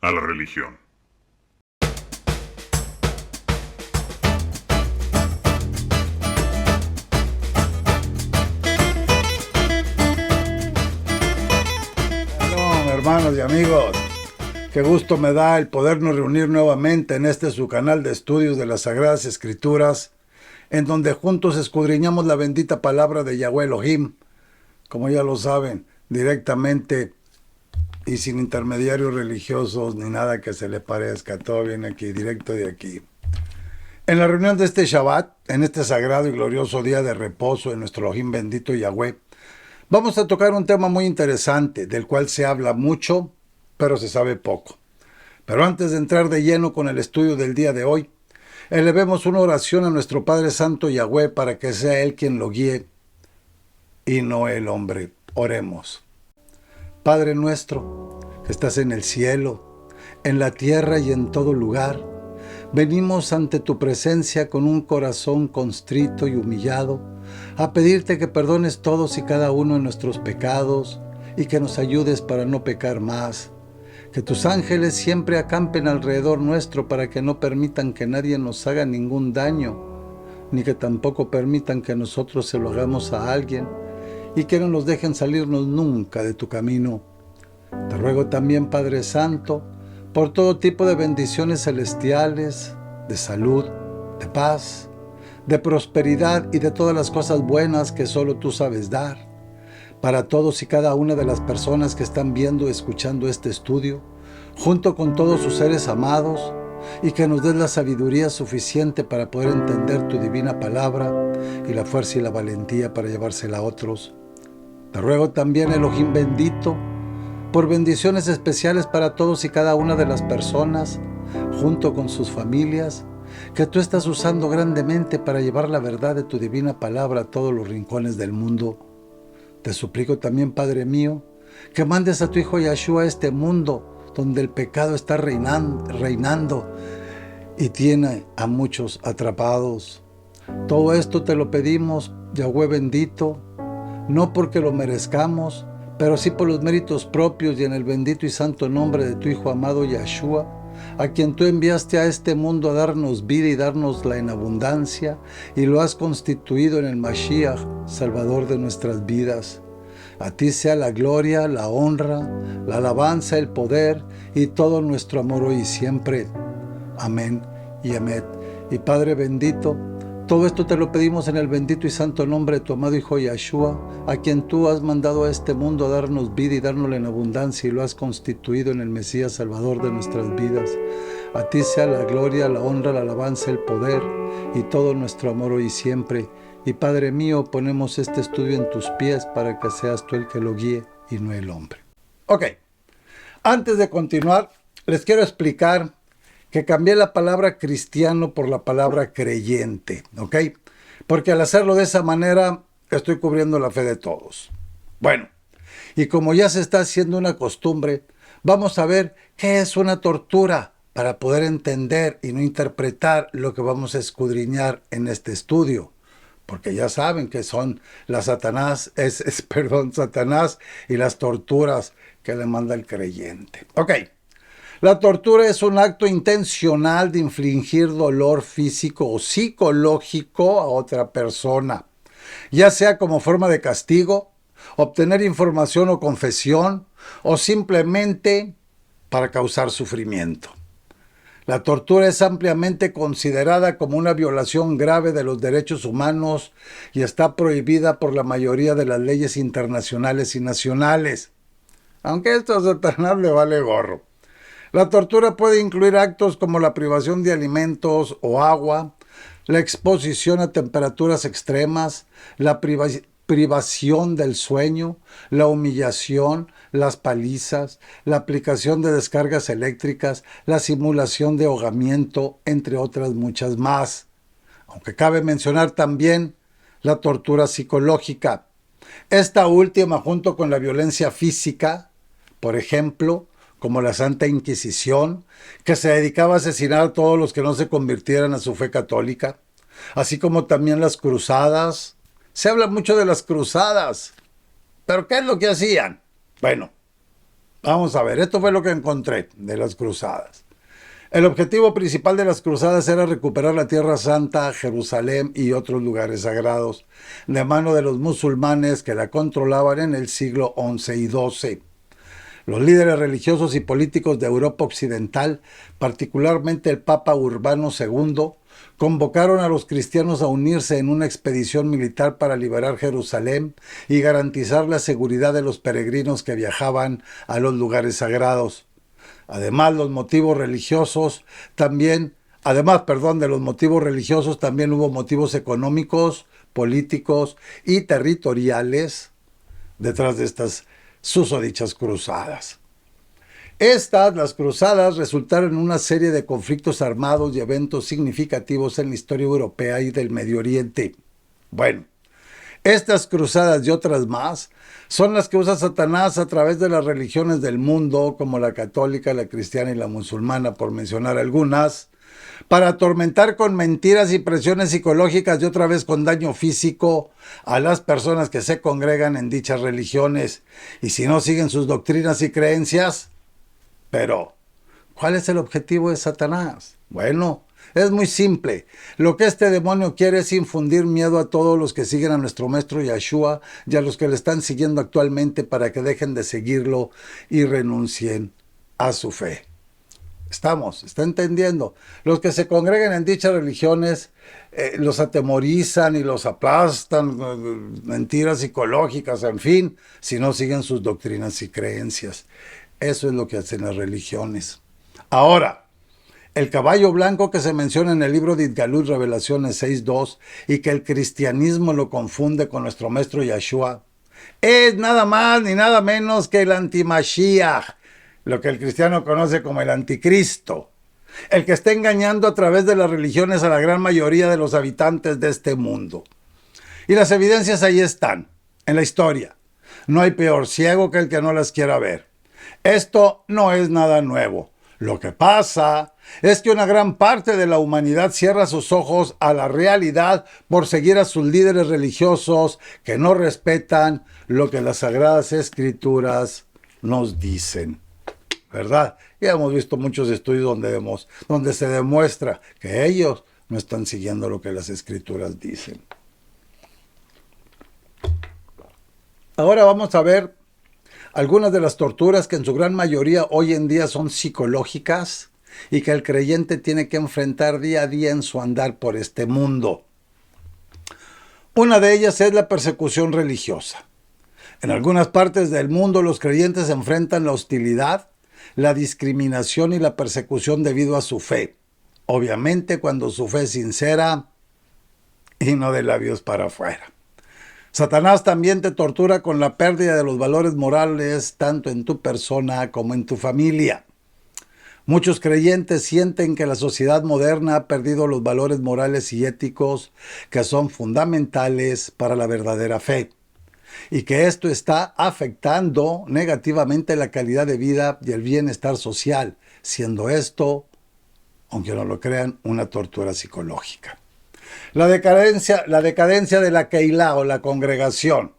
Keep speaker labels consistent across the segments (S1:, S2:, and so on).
S1: a la religión.
S2: Shalom, hermanos y amigos. Qué gusto me da el podernos reunir nuevamente en su canal de estudios de las Sagradas Escrituras, en donde juntos escudriñamos la bendita palabra de Yahweh Elohim, como ya lo saben, directamente y sin intermediarios religiosos ni nada que se le parezca. Todo viene aquí, directo de aquí. En la reunión de este Shabbat, en este sagrado y glorioso día de reposo en nuestro Elohim bendito Yahweh, vamos a tocar un tema muy interesante, del cual se habla mucho, pero se sabe poco. Pero antes de entrar de lleno con el estudio del día de hoy, elevemos una oración a nuestro Padre Santo Yahweh para que sea Él quien lo guíe y no el hombre. Oremos. Padre nuestro, que estás en el cielo, en la tierra y en todo lugar, venimos ante tu presencia con un corazón constrito y humillado, a pedirte que perdones todos y cada uno de nuestros pecados y que nos ayudes para no pecar más. Que tus ángeles siempre acampen alrededor nuestro para que no permitan que nadie nos haga ningún daño, ni que tampoco permitan que nosotros se lo hagamos a alguien, y que no nos dejen salirnos nunca de tu camino. Te ruego también, Padre Santo, por todo tipo de bendiciones celestiales, de salud, de paz, de prosperidad y de todas las cosas buenas que solo tú sabes dar, para todos y cada una de las personas que están viendo y escuchando este estudio, junto con todos sus seres amados, y que nos des la sabiduría suficiente para poder entender tu divina palabra y la fuerza y la valentía para llevársela a otros. Te ruego también, Elohim bendito, por bendiciones especiales para todos y cada una de las personas, junto con sus familias, que tú estás usando grandemente para llevar la verdad de tu divina palabra a todos los rincones del mundo. Te suplico también, Padre mío, que mandes a tu Hijo Yahshua a este mundo donde el pecado está reinando y tiene a muchos atrapados. Todo esto te lo pedimos, Yahweh bendito, no porque lo merezcamos, pero sí por los méritos propios y en el bendito y santo nombre de tu Hijo amado Yahshua, a quien tú enviaste a este mundo a darnos vida y dárnosla en abundancia, y lo has constituido en el Mashiach, Salvador de nuestras vidas. A ti sea la gloria, la honra, la alabanza, el poder y todo nuestro amor hoy y siempre. Amén y amén. Y Padre bendito, todo esto te lo pedimos en el bendito y santo nombre de tu amado Hijo Yahshua, a quien tú has mandado a este mundo a darnos vida y dárnosla en abundancia, y lo has constituido en el Mesías Salvador de nuestras vidas. A ti sea la gloria, la honra, la alabanza, el poder y todo nuestro amor hoy y siempre. Y Padre mío, ponemos este estudio en tus pies para que seas tú el que lo guíe y no el hombre. Ok, antes de continuar, les quiero explicar que cambié la palabra cristiano por la palabra creyente, ¿ok? Porque al hacerlo de esa manera, estoy cubriendo la fe de todos. Bueno, y como ya se está haciendo una costumbre, vamos a ver qué es una tortura para poder entender y no interpretar lo que vamos a escudriñar en este estudio. Porque ya saben que son Satanás y las torturas que le manda el creyente. Ok. La tortura es un acto intencional de infligir dolor físico o psicológico a otra persona, ya sea como forma de castigo, obtener información o confesión, o simplemente para causar sufrimiento. La tortura es ampliamente considerada como una violación grave de los derechos humanos y está prohibida por la mayoría de las leyes internacionales y nacionales. Aunque esto a Satanás le vale gorro. La tortura puede incluir actos como la privación de alimentos o agua, la exposición a temperaturas extremas, la privación del sueño, la humillación, las palizas, la aplicación de descargas eléctricas, la simulación de ahogamiento, entre otras muchas más. Aunque cabe mencionar también la tortura psicológica. Esta última, junto con la violencia física, por ejemplo, como la Santa Inquisición, que se dedicaba a asesinar a todos los que no se convirtieran a su fe católica, así como también las cruzadas. Se habla mucho de las cruzadas, pero ¿qué es lo que hacían? Bueno, Vamos a ver, esto fue lo que encontré de las cruzadas. El objetivo principal de las cruzadas era recuperar la Tierra Santa, Jerusalén y otros lugares sagrados, de mano de los musulmanes que la controlaban en el siglo XI y XII. Los líderes religiosos y políticos de Europa Occidental, particularmente el Papa Urbano II, convocaron a los cristianos a unirse en una expedición militar para liberar Jerusalén y garantizar la seguridad de los peregrinos que viajaban a los lugares sagrados. Además, los motivos religiosos también, de los motivos religiosos, también hubo motivos económicos, políticos y territoriales detrás de estas susodichas cruzadas. Las cruzadas, resultaron en una serie de conflictos armados y eventos significativos en la historia europea y del Medio Oriente. Bueno, estas cruzadas y otras más son las que usa Satanás a través de las religiones del mundo, como la católica, la cristiana y la musulmana, por mencionar algunas, para atormentar con mentiras y presiones psicológicas y otra vez con daño físico a las personas que se congregan en dichas religiones. Y si no siguen sus doctrinas y creencias, pero ¿cuál es el objetivo de Satanás? Bueno, es muy simple. Lo que este demonio quiere es infundir miedo a todos los que siguen a nuestro maestro Yahshua y a los que le están siguiendo actualmente para que dejen de seguirlo y renuncien a su fe. ¿Está entendiendo? Los que se congregan en dichas religiones los atemorizan y los aplastan, mentiras psicológicas, en fin, si no siguen sus doctrinas y creencias. Eso es lo que hacen las religiones. Ahora, el caballo blanco que se menciona en el libro de Itgalut, Revelaciones 6.2, y que el cristianismo lo confunde con nuestro maestro Yahshua, es nada más ni nada menos que el antimashiach, lo que el cristiano conoce como el anticristo, el que está engañando a través de las religiones a la gran mayoría de los habitantes de este mundo. Y las evidencias ahí están, en la historia. No hay peor ciego que el que no las quiera ver. Esto no es nada nuevo. Lo que pasa es que una gran parte de la humanidad cierra sus ojos a la realidad por seguir a sus líderes religiosos que no respetan lo que las Sagradas Escrituras nos dicen. ¿Verdad? Ya hemos visto muchos estudios donde se demuestra que ellos no están siguiendo lo que las Escrituras dicen. Ahora vamos a ver algunas de las torturas que en su gran mayoría hoy en día son psicológicas y que el creyente tiene que enfrentar día a día en su andar por este mundo. Una de ellas es la persecución religiosa. En algunas partes del mundo los creyentes enfrentan la hostilidad, la discriminación y la persecución debido a su fe. Obviamente cuando su fe es sincera y no de labios para afuera. Satanás también te tortura con la pérdida de los valores morales tanto en tu persona como en tu familia. Muchos creyentes sienten que la sociedad moderna ha perdido los valores morales y éticos que son fundamentales para la verdadera fe, y que esto está afectando negativamente la calidad de vida y el bienestar social, siendo esto, aunque no lo crean, una tortura psicológica. La decadencia de la Keilah o la congregación.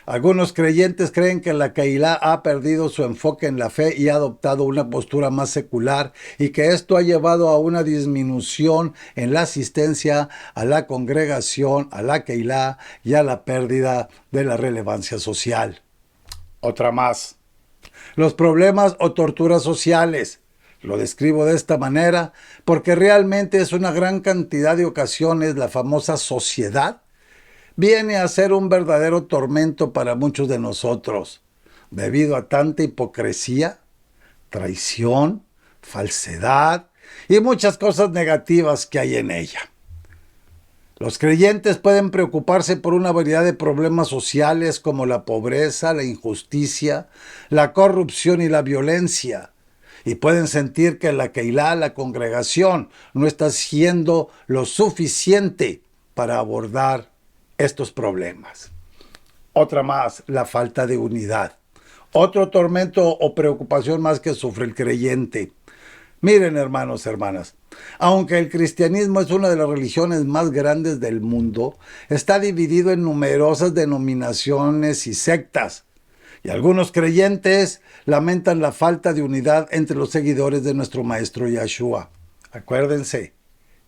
S2: Algunos creyentes creen que la Keilah ha perdido su enfoque en la fe y ha adoptado una postura más secular y que esto ha llevado a una disminución en la asistencia a la congregación, a la Keilah y a la pérdida de la relevancia social. Otra más. Los problemas o torturas sociales. Lo describo de esta manera porque realmente es una gran cantidad de ocasiones la famosa sociedad viene a ser un verdadero tormento para muchos de nosotros, debido a tanta hipocresía, traición, falsedad y muchas cosas negativas que hay en ella. Los creyentes pueden preocuparse por una variedad de problemas sociales como la pobreza, la injusticia, la corrupción y la violencia. Y pueden sentir que la Keilah, la congregación, no está haciendo lo suficiente para abordar estos problemas. Otra más, la falta de unidad. Otro tormento o preocupación más que sufre el creyente. Miren, hermanos, hermanas, aunque el cristianismo es una de las religiones más grandes del mundo, está dividido en numerosas denominaciones y sectas Y algunos creyentes lamentan la falta de unidad entre los seguidores de nuestro Maestro Yahshua. Acuérdense,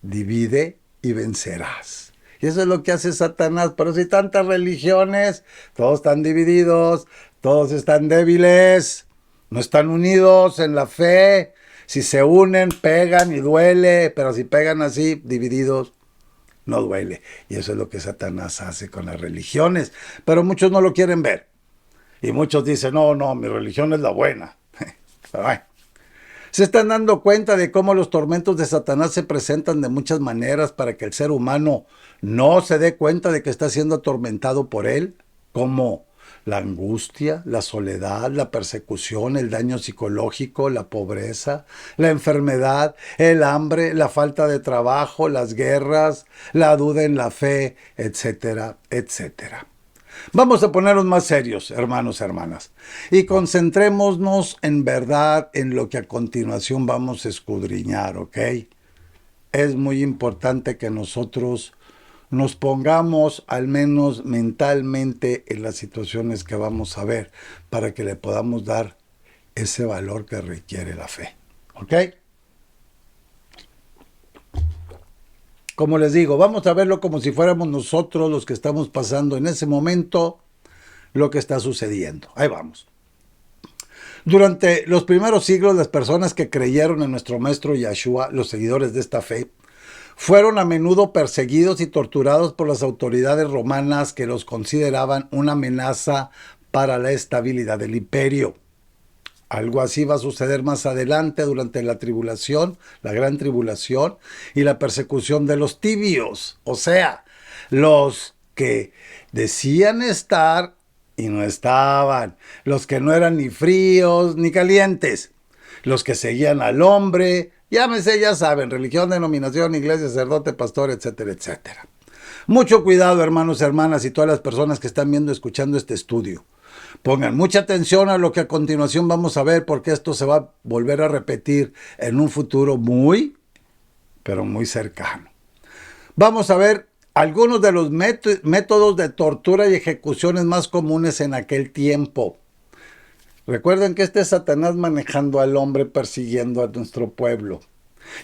S2: divide y vencerás. Y eso es lo que hace Satanás. Pero si tantas religiones, todos están divididos, todos están débiles, no están unidos en la fe. Si se unen, pegan y duele, pero si pegan así, divididos, no duele. Y eso es lo que Satanás hace con las religiones. Pero muchos no lo quieren ver. Y muchos dicen, no, mi religión es la buena. Pero bueno. Se están dando cuenta de cómo los tormentos de Satanás se presentan de muchas maneras para que el ser humano no se dé cuenta de que está siendo atormentado por él, como la angustia, la soledad, la persecución, el daño psicológico, la pobreza, la enfermedad, el hambre, la falta de trabajo, las guerras, la duda en la fe, etcétera, etcétera. Vamos a ponernos más serios, hermanos, hermanas, y concentrémonos en verdad en lo que a continuación vamos a escudriñar, ¿ok? Es muy importante que nosotros nos pongamos al menos mentalmente en las situaciones que vamos a ver para que le podamos dar ese valor que requiere la fe, ¿ok? Como les digo, vamos a verlo como si fuéramos nosotros los que estamos pasando en ese momento lo que está sucediendo. Ahí vamos. Durante los primeros siglos, las personas que creyeron en nuestro Maestro Yahshua, los seguidores de esta fe, fueron a menudo perseguidos y torturados por las autoridades romanas que los consideraban una amenaza para la estabilidad del imperio. Algo así va a suceder más adelante durante la tribulación, la gran tribulación y la persecución de los tibios, o sea, los que decían estar y no estaban, los que no eran ni fríos ni calientes, los que seguían al hombre, llámese, ya saben, religión, denominación, iglesia, sacerdote, pastor, etcétera, etcétera. Mucho cuidado, hermanos, hermanas y todas las personas que están viendo, escuchando este estudio. Pongan mucha atención a lo que a continuación vamos a ver, porque esto se va a volver a repetir en un futuro muy, pero muy cercano. Vamos a ver algunos de los métodos de tortura y ejecuciones más comunes en aquel tiempo. Recuerden que este es Satanás manejando al hombre, persiguiendo a nuestro pueblo.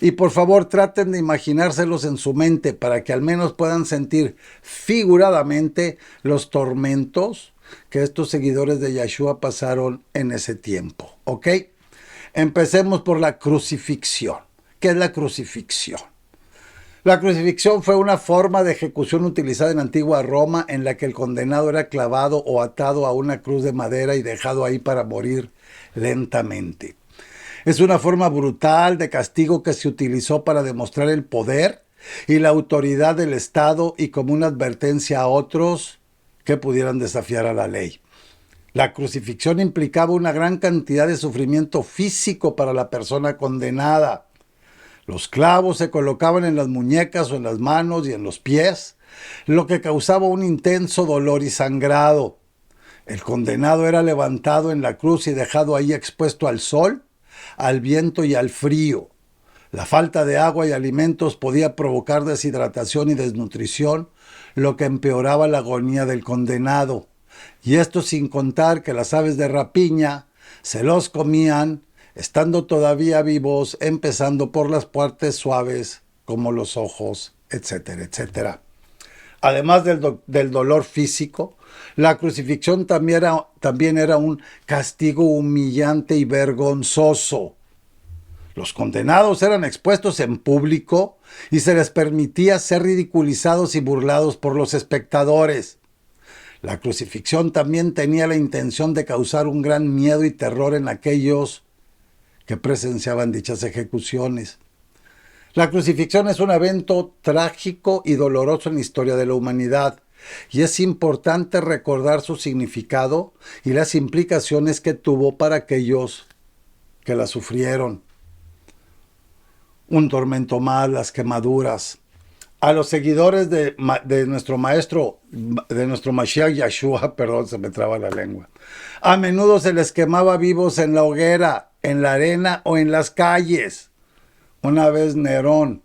S2: Y por favor traten de imaginárselos en su mente para que al menos puedan sentir figuradamente los tormentos que estos seguidores de Yahshua pasaron en ese tiempo. ¿Ok? Empecemos por la crucifixión. ¿Qué es la crucifixión? La crucifixión fue una forma de ejecución utilizada en antigua Roma en la que el condenado era clavado o atado a una cruz de madera y dejado ahí para morir lentamente. Es una forma brutal de castigo que se utilizó para demostrar el poder y la autoridad del Estado y como una advertencia a otros que pudieran desafiar a la ley. La crucifixión implicaba una gran cantidad de sufrimiento físico para la persona condenada. Los clavos se colocaban en las muñecas o en las manos y en los pies, lo que causaba un intenso dolor y sangrado. El condenado era levantado en la cruz y dejado ahí expuesto al sol, al viento y al frío. La falta de agua y alimentos podía provocar deshidratación y desnutrición, lo que empeoraba la agonía del condenado. Y esto sin contar que las aves de rapiña se los comían, estando todavía vivos, empezando por las partes suaves, como los ojos, etcétera, etcétera. Además del dolor físico, la crucifixión también era un castigo humillante y vergonzoso. Los condenados eran expuestos en público y se les permitía ser ridiculizados y burlados por los espectadores. La crucifixión también tenía la intención de causar un gran miedo y terror en aquellos que presenciaban dichas ejecuciones. La crucifixión es un evento trágico y doloroso en la historia de la humanidad, y es importante recordar su significado y las implicaciones que tuvo para aquellos que la sufrieron. Un tormento más, las quemaduras. A los seguidores de nuestro maestro, de nuestro Mashiach Yahshua, perdón, se me traba la lengua, a menudo se les quemaba vivos en la hoguera, en la arena o en las calles. Una vez Nerón,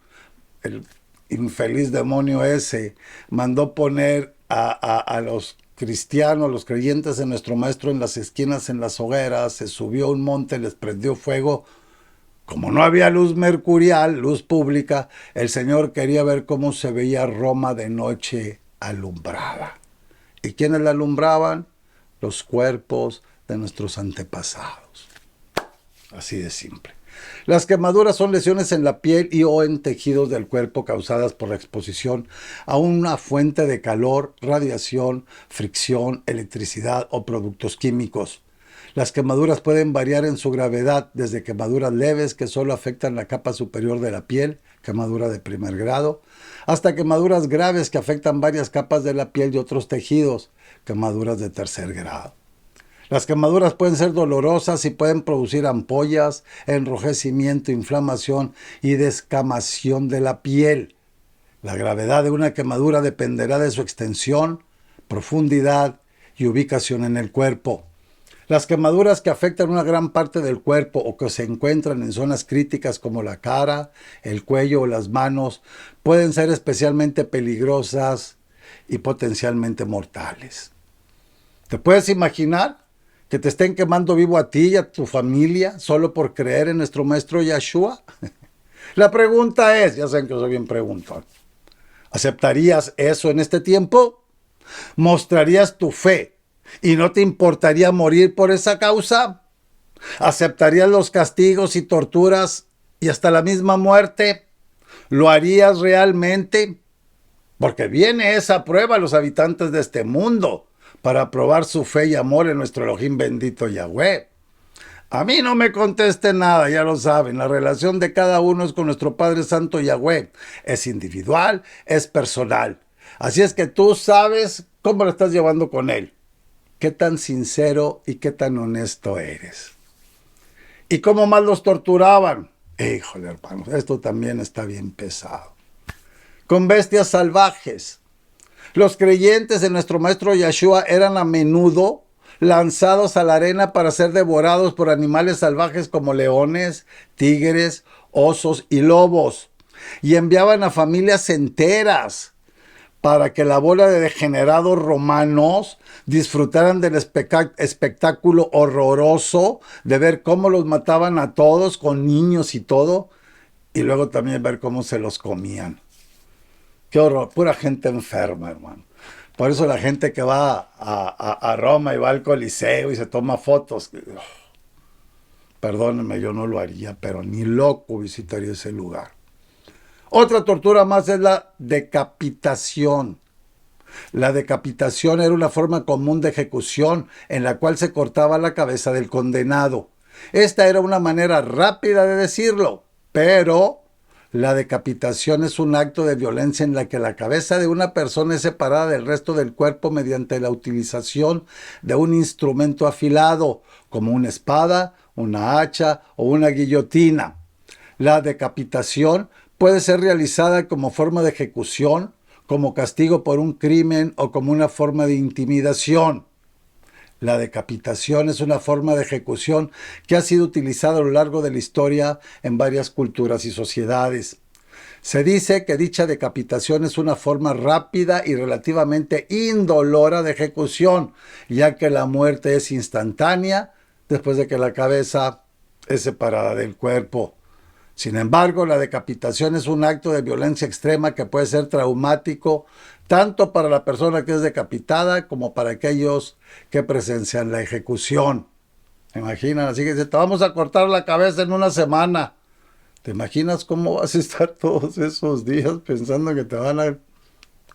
S2: el infeliz demonio ese, mandó poner a los cristianos, los creyentes en nuestro Maestro en las esquinas, en las hogueras, se subió a un monte, les prendió fuego. Como no había luz mercurial, luz pública, el Señor quería ver cómo se veía Roma de noche alumbrada. ¿Y quiénes la alumbraban? Los cuerpos de nuestros antepasados. Así de simple. Las quemaduras son lesiones en la piel y o en tejidos del cuerpo causadas por la exposición a una fuente de calor, radiación, fricción, electricidad o productos químicos. Las quemaduras pueden variar en su gravedad, desde quemaduras leves que solo afectan la capa superior de la piel, quemadura de primer grado, hasta quemaduras graves que afectan varias capas de la piel y otros tejidos, quemaduras de tercer grado. Las quemaduras pueden ser dolorosas y pueden producir ampollas, enrojecimiento, inflamación y descamación de la piel. La gravedad de una quemadura dependerá de su extensión, profundidad y ubicación en el cuerpo. Las quemaduras que afectan una gran parte del cuerpo o que se encuentran en zonas críticas como la cara, el cuello o las manos pueden ser especialmente peligrosas y potencialmente mortales. ¿Te puedes imaginar que te estén quemando vivo a ti y a tu familia solo por creer en nuestro Maestro Yeshua? La pregunta es, ya saben que soy bien preguntón, ¿aceptarías eso en este tiempo? ¿Mostrarías tu fe y no te importaría morir por esa causa? ¿Aceptarías los castigos y torturas y hasta la misma muerte? ¿Lo harías realmente? Porque viene esa prueba a los habitantes de este mundo para probar su fe y amor en nuestro Elohim bendito Yahweh. A mí no me conteste nada, ya lo saben. La relación de cada uno es con nuestro Padre Santo Yahweh. Es individual, es personal. Así es que tú sabes cómo lo estás llevando con Él. Qué tan sincero y qué tan honesto eres. ¿Y cómo más los torturaban? Híjole, hermanos, esto también está bien pesado. Con bestias salvajes. Los creyentes de nuestro Maestro Yeshua eran a menudo lanzados a la arena para ser devorados por animales salvajes como leones, tigres, osos y lobos. Y enviaban a familias enteras para que la bola de degenerados romanos disfrutaran del espectáculo horroroso de ver cómo los mataban a todos, con niños y todo, y luego también ver cómo se los comían. Qué horror, pura gente enferma, hermano. Por eso la gente que va a Roma y va al Coliseo y se toma fotos, perdónenme, yo no lo haría, pero ni loco visitaría ese lugar. Otra tortura más es la decapitación. La decapitación era una forma común de ejecución en la cual se cortaba la cabeza del condenado. Esta era una manera rápida de decirlo, pero la decapitación es un acto de violencia en la que la cabeza de una persona es separada del resto del cuerpo mediante la utilización de un instrumento afilado, como una espada, una hacha o una guillotina. La decapitación puede ser realizada como forma de ejecución, como castigo por un crimen o como una forma de intimidación. La decapitación es una forma de ejecución que ha sido utilizada a lo largo de la historia en varias culturas y sociedades. Se dice que dicha decapitación es una forma rápida y relativamente indolora de ejecución, ya que la muerte es instantánea después de que la cabeza es separada del cuerpo. Sin embargo, la decapitación es un acto de violencia extrema que puede ser traumático tanto para la persona que es decapitada como para aquellos que presencian la ejecución. ¿Se imaginan? Así que dice, te vamos a cortar la cabeza en una semana. ¿Te imaginas cómo vas a estar todos esos días pensando que te van a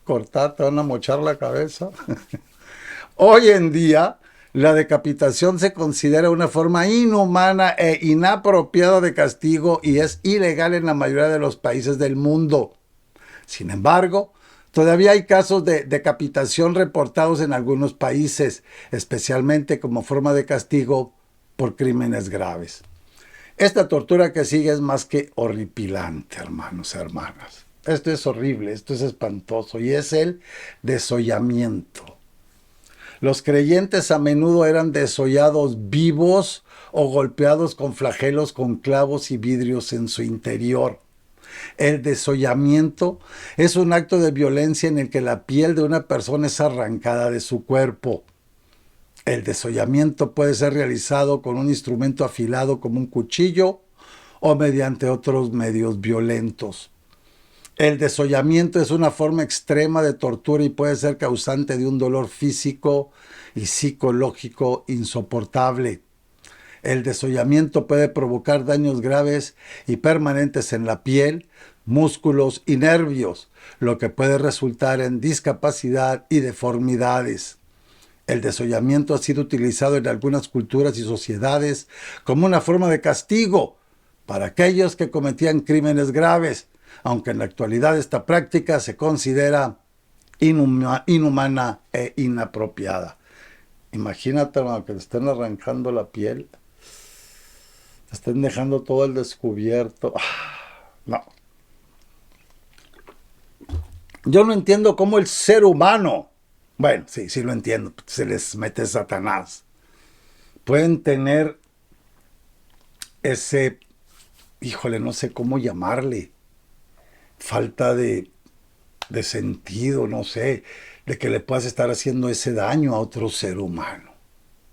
S2: cortar, te van a mochar la cabeza? Hoy en día, la decapitación se considera una forma inhumana e inapropiada de castigo y es ilegal en la mayoría de los países del mundo. Sin embargo, todavía hay casos de decapitación reportados en algunos países, especialmente como forma de castigo por crímenes graves. Esta tortura que sigue es más que horripilante, hermanos y hermanas. Esto es horrible, esto es espantoso y es el desollamiento. Los creyentes a menudo eran desollados vivos o golpeados con flagelos con clavos y vidrios en su interior. El desollamiento es un acto de violencia en el que la piel de una persona es arrancada de su cuerpo. El desollamiento puede ser realizado con un instrumento afilado como un cuchillo o mediante otros medios violentos. El desollamiento es una forma extrema de tortura y puede ser causante de un dolor físico y psicológico insoportable. El desollamiento puede provocar daños graves y permanentes en la piel, músculos y nervios, lo que puede resultar en discapacidad y deformidades. El desollamiento ha sido utilizado en algunas culturas y sociedades como una forma de castigo para aquellos que cometían crímenes graves, aunque en la actualidad esta práctica se considera inhumana e inapropiada. Imagínate, hermano, que te estén arrancando la piel, te estén dejando todo el descubierto. No. Yo no entiendo cómo el ser humano, bueno, sí lo entiendo, se les mete Satanás, pueden tener ese, híjole, no sé cómo llamarle, falta de sentido, no sé, de que le puedas estar haciendo ese daño a otro ser humano.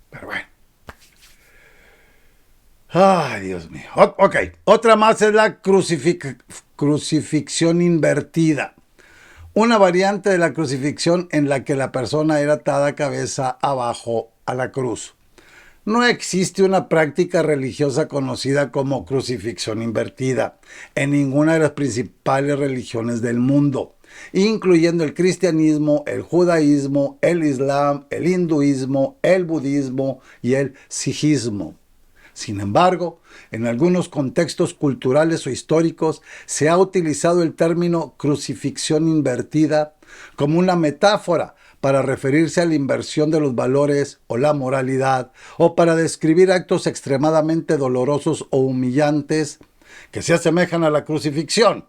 S2: Pero bueno. Ay, Dios mío. Ok, otra más es la crucifixión invertida. Una variante de la crucifixión en la que la persona era atada cabeza abajo a la cruz. No existe una práctica religiosa conocida como crucifixión invertida en ninguna de las principales religiones del mundo, incluyendo el cristianismo, el judaísmo, el islam, el hinduismo, el budismo y el sijismo. Sin embargo, en algunos contextos culturales o históricos se ha utilizado el término crucifixión invertida como una metáfora para referirse a la inversión de los valores o la moralidad, o para describir actos extremadamente dolorosos o humillantes que se asemejan a la crucifixión.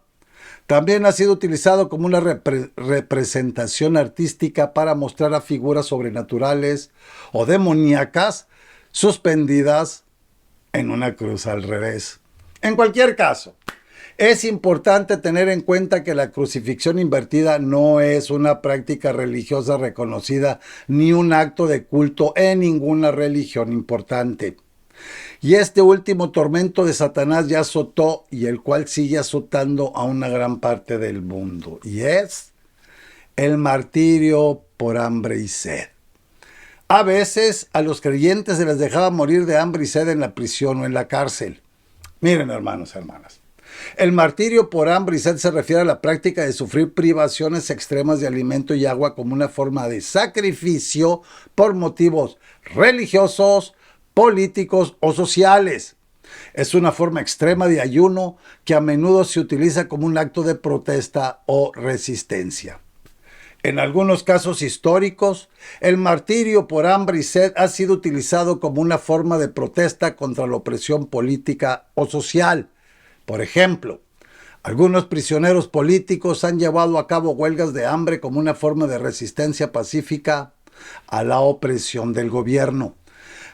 S2: También ha sido utilizado como una representación artística para mostrar a figuras sobrenaturales o demoníacas suspendidas en una cruz al revés. En cualquier caso, es importante tener en cuenta que la crucifixión invertida no es una práctica religiosa reconocida ni un acto de culto en ninguna religión importante. Y este último tormento de Satanás ya azotó y el cual sigue azotando a una gran parte del mundo. Y es el martirio por hambre y sed. A veces a los creyentes se les dejaba morir de hambre y sed en la prisión o en la cárcel. Miren, hermanos y hermanas. El martirio por hambre y sed se refiere a la práctica de sufrir privaciones extremas de alimento y agua como una forma de sacrificio por motivos religiosos, políticos o sociales. Es una forma extrema de ayuno que a menudo se utiliza como un acto de protesta o resistencia. En algunos casos históricos, el martirio por hambre y sed ha sido utilizado como una forma de protesta contra la opresión política o social. Por ejemplo, algunos prisioneros políticos han llevado a cabo huelgas de hambre como una forma de resistencia pacífica a la opresión del gobierno.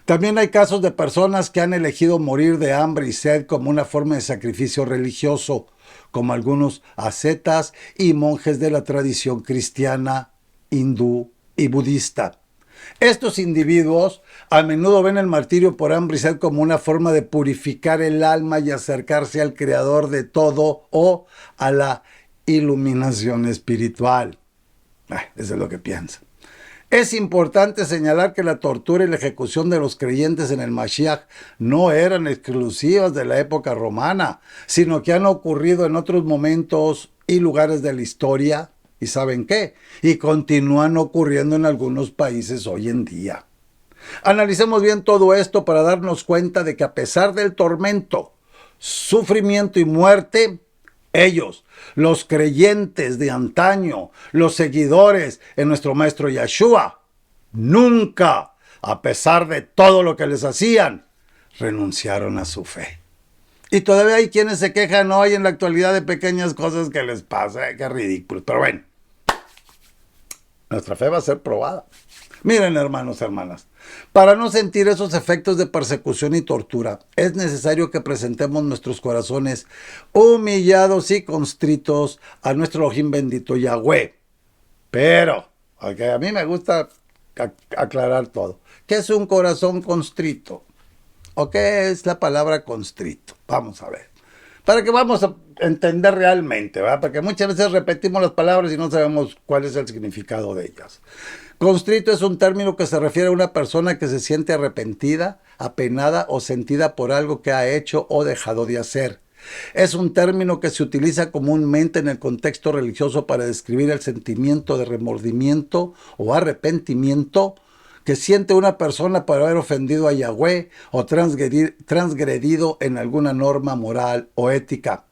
S2: También hay casos de personas que han elegido morir de hambre y sed como una forma de sacrificio religioso, como algunos ascetas y monjes de la tradición cristiana, hindú y budista. Estos individuos a menudo ven el martirio por hambre y sed como una forma de purificar el alma y acercarse al creador de todo o a la iluminación espiritual. Eso es lo que piensan. Es importante señalar que la tortura y la ejecución de los creyentes en el Mashiach no eran exclusivas de la época romana, sino que han ocurrido en otros momentos y lugares de la historia. ¿Y saben qué? Y continúan ocurriendo en algunos países hoy en día. Analicemos bien todo esto para darnos cuenta de que a pesar del tormento, sufrimiento y muerte, ellos, los creyentes de antaño, los seguidores en nuestro maestro Yeshua, nunca, a pesar de todo lo que les hacían, renunciaron a su fe. Y todavía hay quienes se quejan hoy en la actualidad de pequeñas cosas que les pasa, qué ridículo. Pero bueno, nuestra fe va a ser probada. Miren, hermanos, hermanas, para no sentir esos efectos de persecución y tortura, es necesario que presentemos nuestros corazones humillados y constritos a nuestro Elohim bendito Yahweh. Pero, okay, a mí me gusta aclarar todo. ¿Qué es un corazón constrito? ¿O qué es la palabra constrito? Vamos a ver. Para que vamos a entender realmente, ¿verdad? Porque muchas veces repetimos las palabras y no sabemos cuál es el significado de ellas. Constrito es un término que se refiere a una persona que se siente arrepentida, apenada o sentida por algo que ha hecho o dejado de hacer. Es un término que se utiliza comúnmente en el contexto religioso para describir el sentimiento de remordimiento o arrepentimiento que siente una persona por haber ofendido a Yahweh o transgredido en alguna norma moral o ética.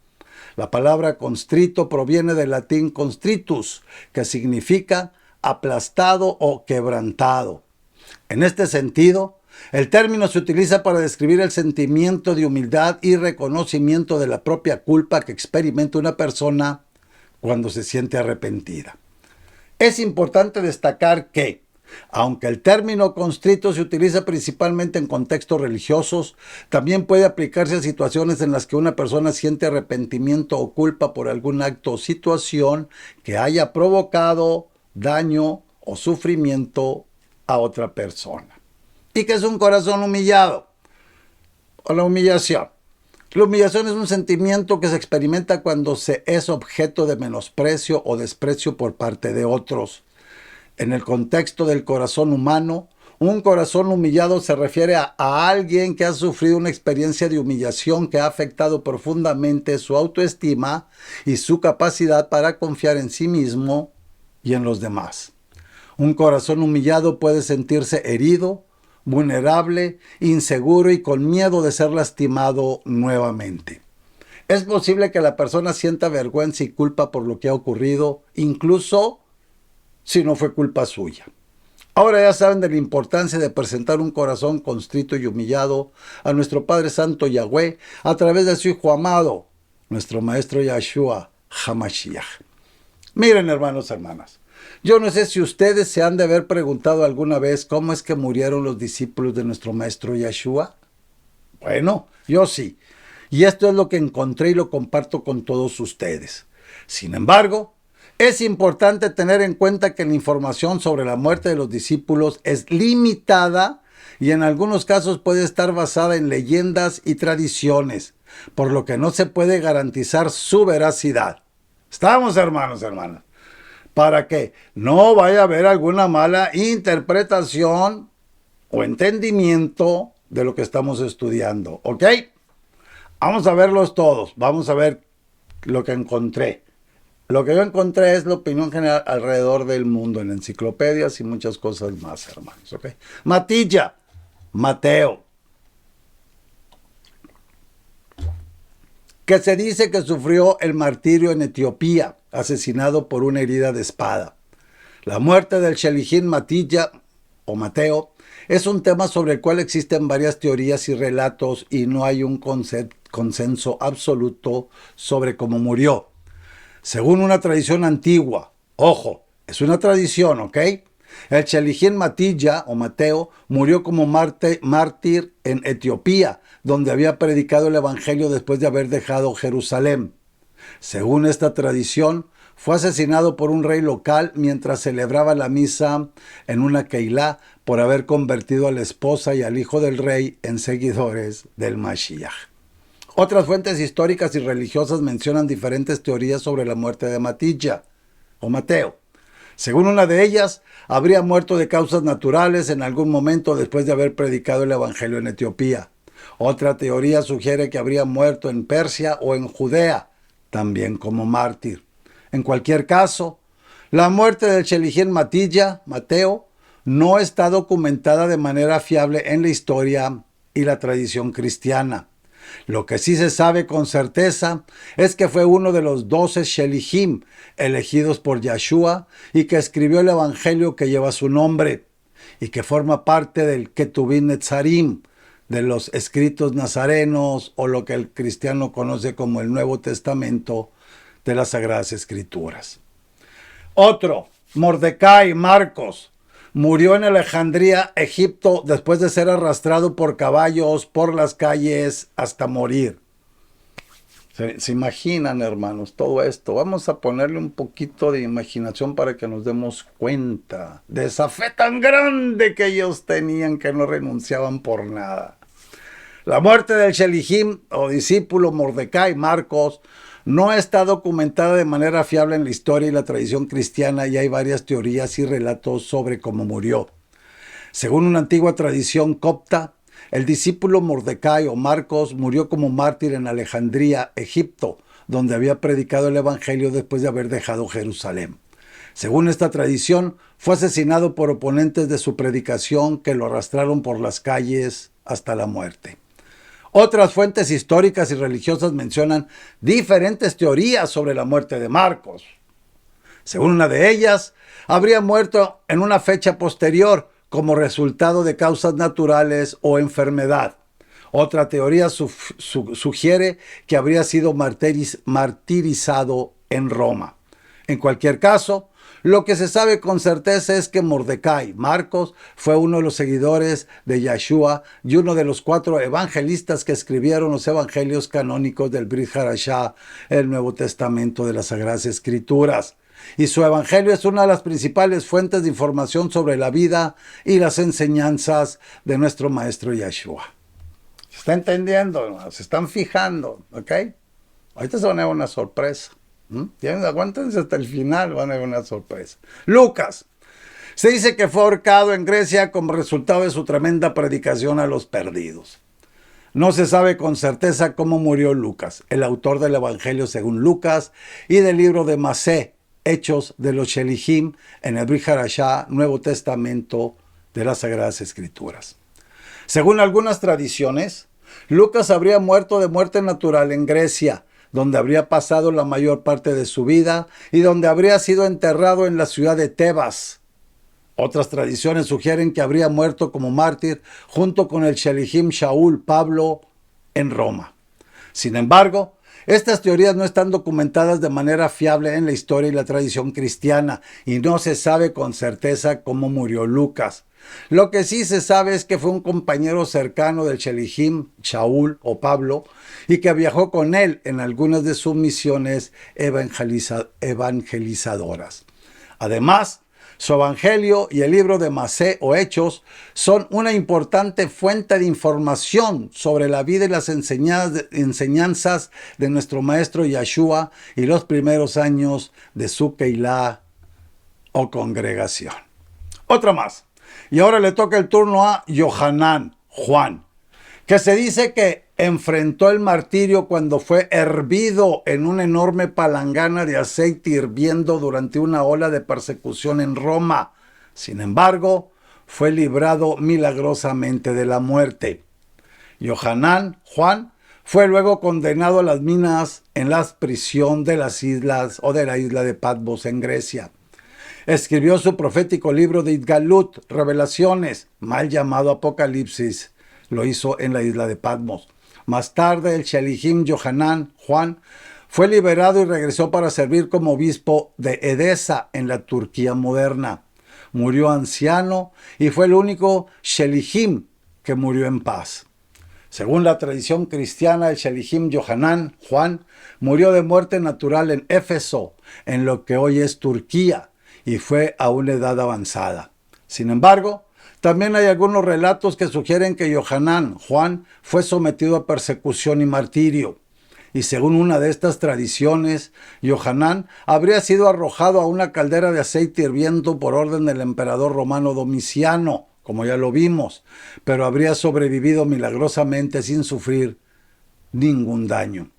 S2: La palabra constrito proviene del latín constritus, que significa aplastado o quebrantado. En este sentido, el término se utiliza para describir el sentimiento de humildad y reconocimiento de la propia culpa que experimenta una persona cuando se siente arrepentida. Es importante destacar que, aunque el término constrito se utiliza principalmente en contextos religiosos, también puede aplicarse a situaciones en las que una persona siente arrepentimiento o culpa por algún acto o situación que haya provocado daño o sufrimiento a otra persona. ¿Y qué es un corazón humillado? O la humillación. La humillación es un sentimiento que se experimenta cuando se es objeto de menosprecio o desprecio por parte de otros. En el contexto del corazón humano, un corazón humillado se refiere a alguien que ha sufrido una experiencia de humillación que ha afectado profundamente su autoestima y su capacidad para confiar en sí mismo y en los demás. Un corazón humillado puede sentirse herido, vulnerable, inseguro y con miedo de ser lastimado nuevamente. Es posible que la persona sienta vergüenza y culpa por lo que ha ocurrido, incluso si no fue culpa suya. Ahora ya saben de la importancia de presentar un corazón constrito y humillado a nuestro Padre Santo Yahweh a través de su Hijo amado, nuestro Maestro Yahshua HaMashiach. Miren, hermanos, hermanas, yo no sé si ustedes se han de haber preguntado alguna vez cómo es que murieron los discípulos de nuestro Maestro Yahshua. Bueno, yo sí. Y esto es lo que encontré y lo comparto con todos ustedes. Sin embargo, es importante tener en cuenta que la información sobre la muerte de los discípulos es limitada y en algunos casos puede estar basada en leyendas y tradiciones, por lo que no se puede garantizar su veracidad. ¿Estamos, hermanos, hermanas? Para que no vaya a haber alguna mala interpretación o entendimiento de lo que estamos estudiando, ¿ok? Vamos a verlos todos, vamos a ver lo que encontré. Lo que yo encontré es la opinión general alrededor del mundo, en enciclopedias y muchas cosas más, hermanos, ¿ok? Matilla, Mateo, que se dice que sufrió el martirio en Etiopía, asesinado por una herida de espada. La muerte del Shelijín Matilla, o Mateo, es un tema sobre el cual existen varias teorías y relatos y no hay un consenso absoluto sobre cómo murió. Según una tradición antigua, ojo, es una tradición, ¿ok? El Shelijín Matilla, o Mateo, murió como mártir en Etiopía, donde había predicado el Evangelio después de haber dejado Jerusalén. Según esta tradición, fue asesinado por un rey local mientras celebraba la misa en una keilá por haber convertido a la esposa y al hijo del rey en seguidores del Mashiach. Otras fuentes históricas y religiosas mencionan diferentes teorías sobre la muerte de Matilla, o Mateo. Según una de ellas, habría muerto de causas naturales en algún momento después de haber predicado el Evangelio en Etiopía. Otra teoría sugiere que habría muerto en Persia o en Judea, también como mártir. En cualquier caso, la muerte del Shelijín Matilla, Mateo, no está documentada de manera fiable en la historia y la tradición cristiana. Lo que sí se sabe con certeza es que fue uno de los 12 Shelichim elegidos por Yahshua y que escribió el evangelio que lleva su nombre y que forma parte del Ketuvim Netzarim, de los escritos nazarenos o lo que el cristiano conoce como el Nuevo Testamento de las Sagradas Escrituras. Otro, Mordecai, Marcos, Murió en Alejandría, Egipto, después de ser arrastrado por caballos por las calles hasta morir. ¿Se imaginan, hermanos, todo esto? Vamos a ponerle un poquito de imaginación para que nos demos cuenta de esa fe tan grande que ellos tenían, que no renunciaban por nada. La muerte del Shelihim, o discípulo Mordecai Marcos, no está documentada de manera fiable en la historia y la tradición cristiana, y hay varias teorías y relatos sobre cómo murió. Según una antigua tradición copta, el discípulo Mordecai o Marcos murió como mártir en Alejandría, Egipto, donde había predicado el Evangelio después de haber dejado Jerusalén. Según esta tradición, fue asesinado por oponentes de su predicación que lo arrastraron por las calles hasta la muerte. Otras fuentes históricas y religiosas mencionan diferentes teorías sobre la muerte de Marcos. Según una de ellas, habría muerto en una fecha posterior como resultado de causas naturales o enfermedad. Otra teoría sugiere que habría sido martirizado en Roma. En cualquier caso, lo que se sabe con certeza es que Mordecai Marcos fue uno de los seguidores de Yeshua y uno de los 4 evangelistas que escribieron los evangelios canónicos del Brit Hadashah, el Nuevo Testamento de las Sagradas Escrituras. Y su evangelio es una de las principales fuentes de información sobre la vida y las enseñanzas de nuestro maestro Yeshua. ¿Se está entendiendo? ¿Se están fijando? ¿Ok? Ahorita se van a ver una sorpresa. Aguántense hasta el final, van a ver una sorpresa. Lucas. Se dice que fue ahorcado en Grecia como resultado de su tremenda predicación a los perdidos. No se sabe con certeza cómo murió Lucas, el autor del Evangelio según Lucas y del libro de Masé, Hechos de los Shelihim, en el Brit Hadashah, Nuevo Testamento de las Sagradas Escrituras. Según algunas tradiciones, Lucas habría muerto de muerte natural en Grecia, donde habría pasado la mayor parte de su vida y donde habría sido enterrado en la ciudad de Tebas. Otras tradiciones sugieren que habría muerto como mártir junto con el Shelihim Shaul Pablo en Roma. Sin embargo, estas teorías no están documentadas de manera fiable en la historia y la tradición cristiana, y no se sabe con certeza cómo murió Lucas. Lo que sí se sabe es que fue un compañero cercano del Shelihim Shaul o Pablo y que viajó con él en algunas de sus misiones evangelizadoras. Además, su evangelio y el libro de Masé o Hechos son una importante fuente de información sobre la vida y las enseñanzas de nuestro maestro Yeshua y los primeros años de su Keilah o congregación. Otra más. Y ahora le toca el turno a Yohanan, Juan, que se dice que enfrentó el martirio cuando fue hervido en una enorme palangana de aceite hirviendo durante una ola de persecución en Roma. Sin embargo, fue librado milagrosamente de la muerte. Yohanan, Juan, fue luego condenado a las minas en la prisión de las islas o de la isla de Patmos en Grecia. Escribió su profético libro de Idgalut, Revelaciones, mal llamado Apocalipsis. Lo hizo en la isla de Patmos. Más tarde, el Shelihim Yohanan, Juan, fue liberado y regresó para servir como obispo de Edesa en la Turquía moderna. Murió anciano y fue el único Shelihim que murió en paz. Según la tradición cristiana, el Shelihim Yohanan, Juan, murió de muerte natural en Éfeso, en lo que hoy es Turquía, y fue a una edad avanzada. Sin embargo, también hay algunos relatos que sugieren que Yohanan, Juan, fue sometido a persecución y martirio. Y según una de estas tradiciones, Yohanan habría sido arrojado a una caldera de aceite hirviendo por orden del emperador romano Domiciano, como ya lo vimos, pero habría sobrevivido milagrosamente sin sufrir ningún daño.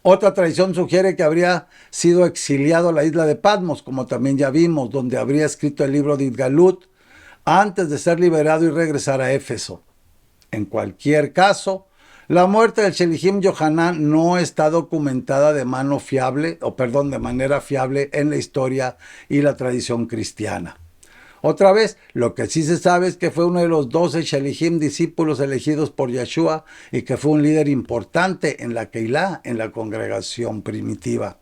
S2: Otra tradición sugiere que habría sido exiliado a la isla de Patmos, como también ya vimos, donde habría escrito el libro de Idgalut antes de ser liberado y regresar a Éfeso. En cualquier caso, la muerte del Shelihim Yohanan no está documentada de manera fiable en la historia y la tradición cristiana. Otra vez, lo que sí se sabe es que fue uno de los 12 Shelihim discípulos elegidos por Yeshua y que fue un líder importante en la Keilah, en la congregación primitiva.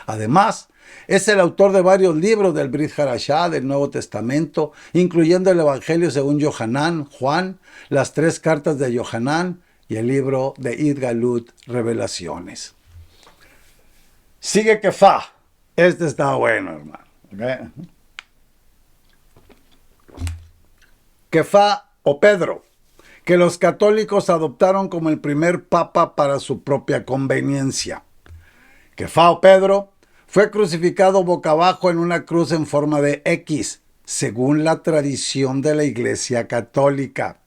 S2: Además, es el autor de varios libros del Brit Hadashah, del Nuevo Testamento, incluyendo el Evangelio según Yohanan, Juan, las 3 cartas de Yohanan y el libro de Idgalut, Revelaciones. Sigue Kefá. Este está bueno, hermano. ¿Okay? Kefá o Pedro, que los católicos adoptaron como el primer papa para su propia conveniencia. Kefá o Pedro fue crucificado boca abajo en una cruz en forma de X, según la tradición de la Iglesia Católica.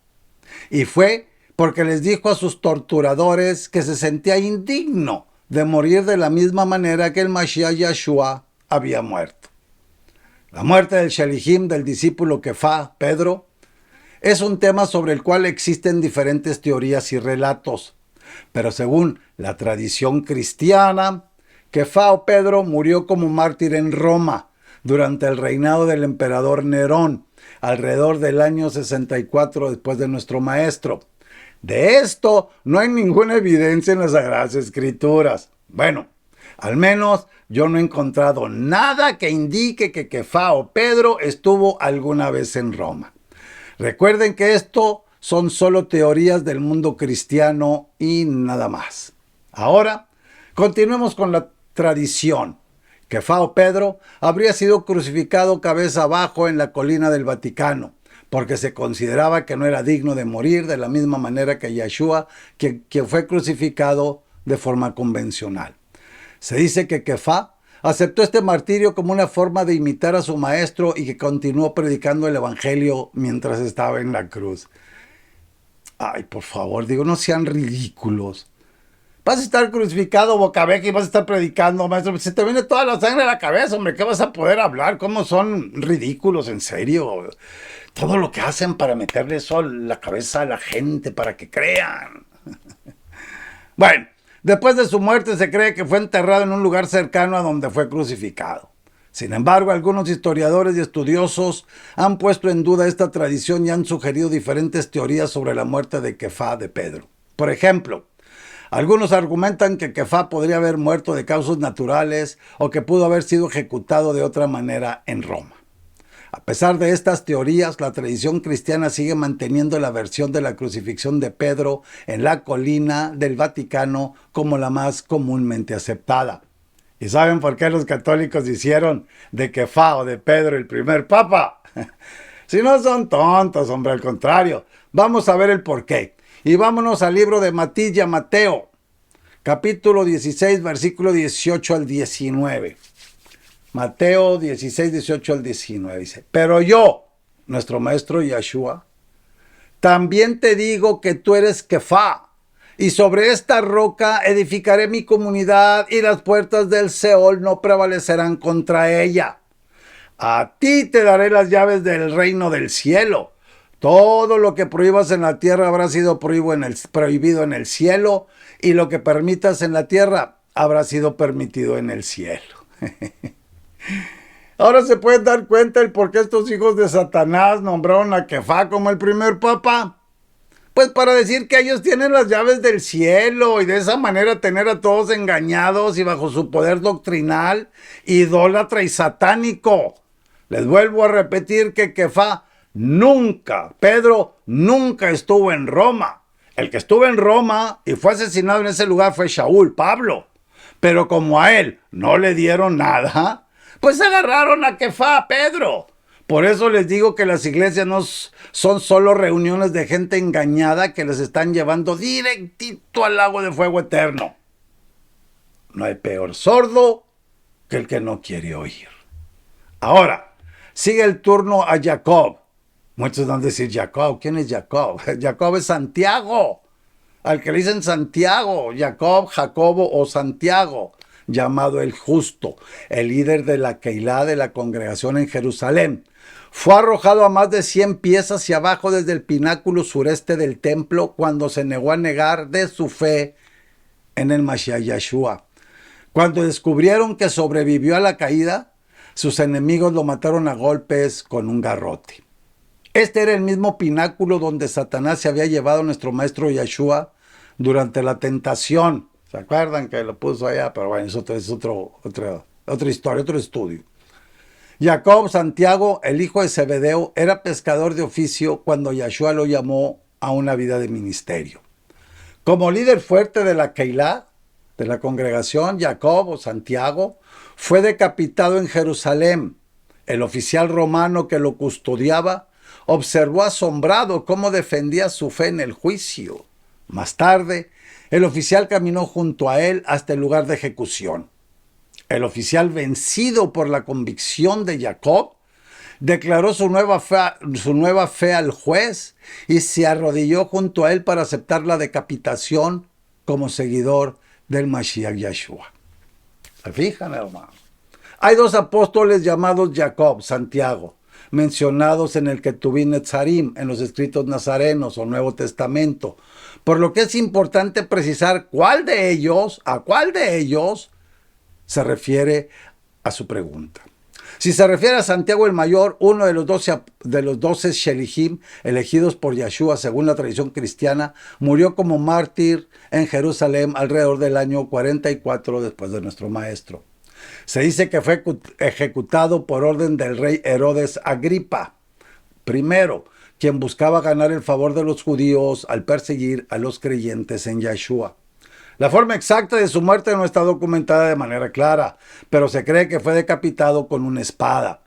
S2: Y fue porque les dijo a sus torturadores que se sentía indigno de morir de la misma manera que el Mashiach Yeshua había muerto. La muerte del Shelihim, del discípulo Kefá, Pedro, es un tema sobre el cual existen diferentes teorías y relatos. Pero según la tradición cristiana, Kefá o Pedro murió como mártir en Roma durante el reinado del emperador Nerón, alrededor del año 64 después de nuestro maestro. De esto no hay ninguna evidencia en las Sagradas Escrituras. Bueno, al menos yo no he encontrado nada que indique que Kefá o Pedro estuvo alguna vez en Roma. Recuerden que esto son solo teorías del mundo cristiano y nada más. Ahora, continuemos con la tradición. Kefá o Pedro habría sido crucificado cabeza abajo en la colina del Vaticano, porque se consideraba que no era digno de morir de la misma manera que Yeshua, quien fue crucificado de forma convencional. Se dice que Kefá aceptó este martirio como una forma de imitar a su maestro y que continuó predicando el evangelio mientras estaba en la cruz. Ay, por favor, digo, no sean ridículos. Vas a estar crucificado boca abajo y vas a estar predicando, maestro. Se te viene toda la sangre a la cabeza, hombre. ¿Qué vas a poder hablar? ¿Cómo son ridículos, en serio? Todo lo que hacen para meterle eso a la cabeza a la gente, para que crean. Bueno, después de su muerte se cree que fue enterrado en un lugar cercano a donde fue crucificado. Sin embargo, algunos historiadores y estudiosos han puesto en duda esta tradición y han sugerido diferentes teorías sobre la muerte de Kefá de Pedro. Por ejemplo, algunos argumentan que Kefá podría haber muerto de causas naturales o que pudo haber sido ejecutado de otra manera en Roma. A pesar de estas teorías, la tradición cristiana sigue manteniendo la versión de la crucifixión de Pedro en la colina del Vaticano como la más comúnmente aceptada. ¿Y saben por qué los católicos hicieron de Kefá o de Pedro el primer papa? Si no son tontos, hombre, al contrario. Vamos a ver el porqué. Y vámonos al libro de Mateo, capítulo 16, versículo 18 al 19. Mateo 16, 18 al 19 dice: Pero yo, nuestro maestro Yeshua, también te digo que tú eres Kefá, y sobre esta roca edificaré mi comunidad, y las puertas del Seol no prevalecerán contra ella. A ti te daré las llaves del reino del cielo. Todo lo que prohíbas en la tierra habrá sido prohibido en el cielo, y lo que permitas en la tierra habrá sido permitido en el cielo. Ahora se pueden dar cuenta el por qué estos hijos de Satanás nombraron a Kefá como el primer papa. Pues para decir que ellos tienen las llaves del cielo y de esa manera tener a todos engañados y bajo su poder doctrinal, idólatra y satánico. Les vuelvo a repetir que Kefá Pedro nunca estuvo en Roma. El que estuvo en Roma y fue asesinado en ese lugar fue Shaul, Pablo. Pero como a él no le dieron nada, pues agarraron a Kefá, Pedro. Por eso les digo que las iglesias no son solo reuniones de gente engañada que les están llevando directito al lago de fuego eterno. No hay peor sordo que el que no quiere oír. Ahora, sigue el turno a Jacob. Muchos van a decir, Jacob, ¿quién es Jacob? Jacob es Santiago. Al que le dicen Santiago, Jacobo o Santiago, llamado el Justo, el líder de la Keilah de la congregación en Jerusalén. Fue arrojado a más de 100 pies hacia abajo desde el pináculo sureste del templo cuando se negó a negar de su fe en el Mashiach Yeshua. Cuando descubrieron que sobrevivió a la caída, sus enemigos lo mataron a golpes con un garrote. Este era el mismo pináculo donde Satanás se había llevado a nuestro maestro Yeshua durante la tentación. ¿Se acuerdan que lo puso allá? Pero bueno, eso es otro otra historia, otro estudio. Jacob Santiago, el hijo de Zebedeo, era pescador de oficio cuando Yahshua lo llamó a una vida de ministerio. Como líder fuerte de la Keilah, de la congregación, Jacob o Santiago, fue decapitado en Jerusalén. El oficial romano que lo custodiaba observó asombrado cómo defendía su fe en el juicio. Más tarde, el oficial caminó junto a él hasta el lugar de ejecución. El oficial, vencido por la convicción de Jacob, declaró su nueva fe al juez y se arrodilló junto a él para aceptar la decapitación como seguidor del Mashiach Yahshua. ¿Se fijan, hermano? Hay dos apóstoles llamados Jacob, Santiago, mencionados en el Ketuvim Netzarim, en los escritos nazarenos o Nuevo Testamento, por lo que es importante precisar a cuál de ellos se refiere a su pregunta. Si se refiere a Santiago el Mayor, uno de los 12 Shelihim elegidos por Yahshua según la tradición cristiana, murió como mártir en Jerusalén alrededor del año 44 después de nuestro maestro. Se dice que fue ejecutado por orden del rey Herodes Agripa I, quien buscaba ganar el favor de los judíos al perseguir a los creyentes en Yahshua. La forma exacta de su muerte no está documentada de manera clara, pero se cree que fue decapitado con una espada.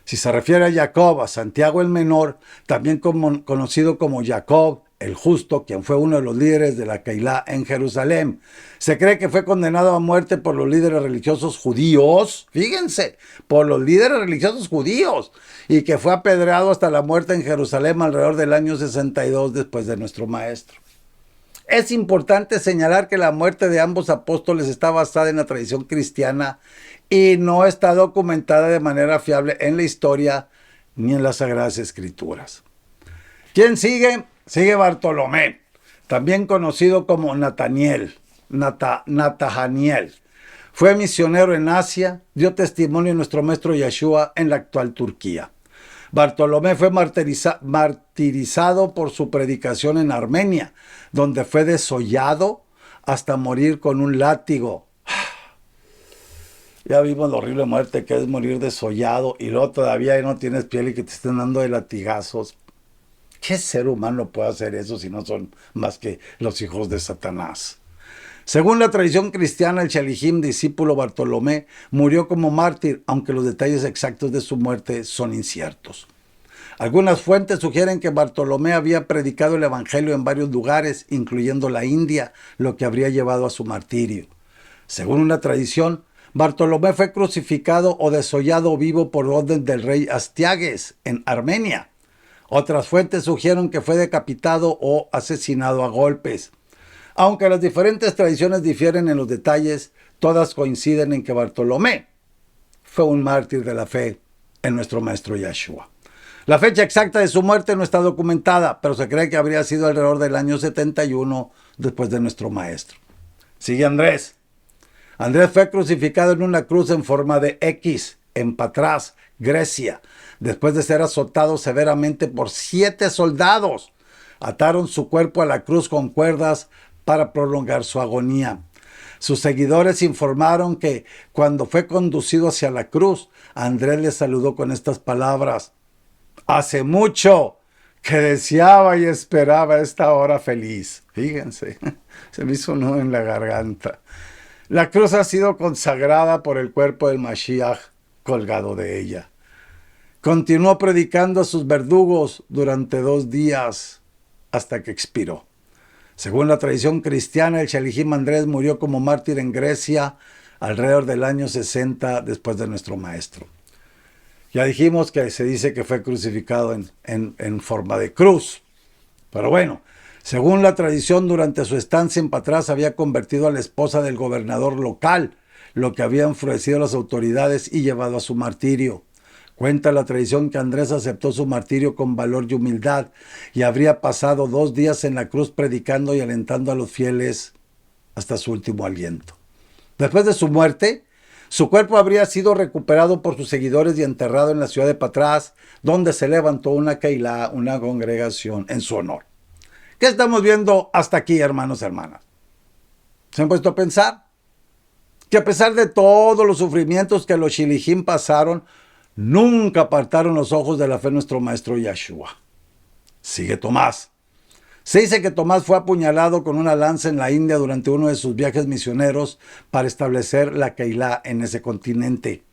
S2: Si se refiere a Jacob, a Santiago el Menor, también conocido como Jacob el Justo, quien fue uno de los líderes de la Keilah en Jerusalén, se cree que fue condenado a muerte por los líderes religiosos judíos, fíjense, por los líderes religiosos judíos, y que fue apedreado hasta la muerte en Jerusalén alrededor del año 62 después de nuestro maestro. Es importante señalar que la muerte de ambos apóstoles está basada en la tradición cristiana y no está documentada de manera fiable en la historia ni en las Sagradas Escrituras. ¿Quién sigue? Sigue Bartolomé, también conocido como Nataniel. Fue misionero en Asia, dio testimonio de nuestro maestro Yahshua en la actual Turquía. Bartolomé fue martirizado por su predicación en Armenia, donde fue desollado hasta morir con un látigo. Ya vimos la horrible muerte que es morir desollado y luego todavía no tienes piel y que te estén dando de latigazos. ¿Qué ser humano puede hacer eso si no son más que los hijos de Satanás? Según la tradición cristiana, el Shelihim, discípulo Bartolomé, murió como mártir, aunque los detalles exactos de su muerte son inciertos. Algunas fuentes sugieren que Bartolomé había predicado el evangelio en varios lugares, incluyendo la India, lo que habría llevado a su martirio. Según una tradición, Bartolomé fue crucificado o desollado vivo por orden del rey Astiages en Armenia. Otras fuentes sugieren que fue decapitado o asesinado a golpes. Aunque las diferentes tradiciones difieren en los detalles, todas coinciden en que Bartolomé fue un mártir de la fe en nuestro maestro Yahshua. La fecha exacta de su muerte no está documentada, pero se cree que habría sido alrededor del año 71 después de nuestro maestro. Sigue Andrés. Andrés fue crucificado en una cruz en forma de X en Patras, Grecia, después de ser azotado severamente por 7 soldados. Ataron su cuerpo a la cruz con cuerdas para prolongar su agonía. Sus seguidores informaron que cuando fue conducido hacia la cruz, Andrés le saludó con estas palabras: hace mucho que deseaba y esperaba esta hora feliz. Fíjense, se me hizo un nudo en la garganta. La cruz ha sido consagrada por el cuerpo del Mashiach colgado de ella. Continuó predicando a sus verdugos durante 2 días hasta que expiró. Según la tradición cristiana, el Shelihim Andrés murió como mártir en Grecia alrededor del año 60 después de nuestro maestro. Ya dijimos que se dice que fue crucificado en forma de cruz. Pero bueno, según la tradición, durante su estancia en Patras había convertido a la esposa del gobernador local, lo que había enfurecido a las autoridades y llevado a su martirio. Cuenta la tradición que Andrés aceptó su martirio con valor y humildad y habría pasado 2 días en la cruz predicando y alentando a los fieles hasta su último aliento. Después de su muerte, su cuerpo habría sido recuperado por sus seguidores y enterrado en la ciudad de Patras, donde se levantó una Keilah, una congregación en su honor. ¿Qué estamos viendo hasta aquí, hermanos y hermanas? ¿Se han puesto a pensar? que a pesar de todos los sufrimientos que los Shilihim pasaron, nunca apartaron los ojos de la fe de nuestro maestro Yeshua. Sigue Tomás. Se dice que Tomás fue apuñalado con una lanza en la India durante uno de sus viajes misioneros para establecer la Keilah en ese continente.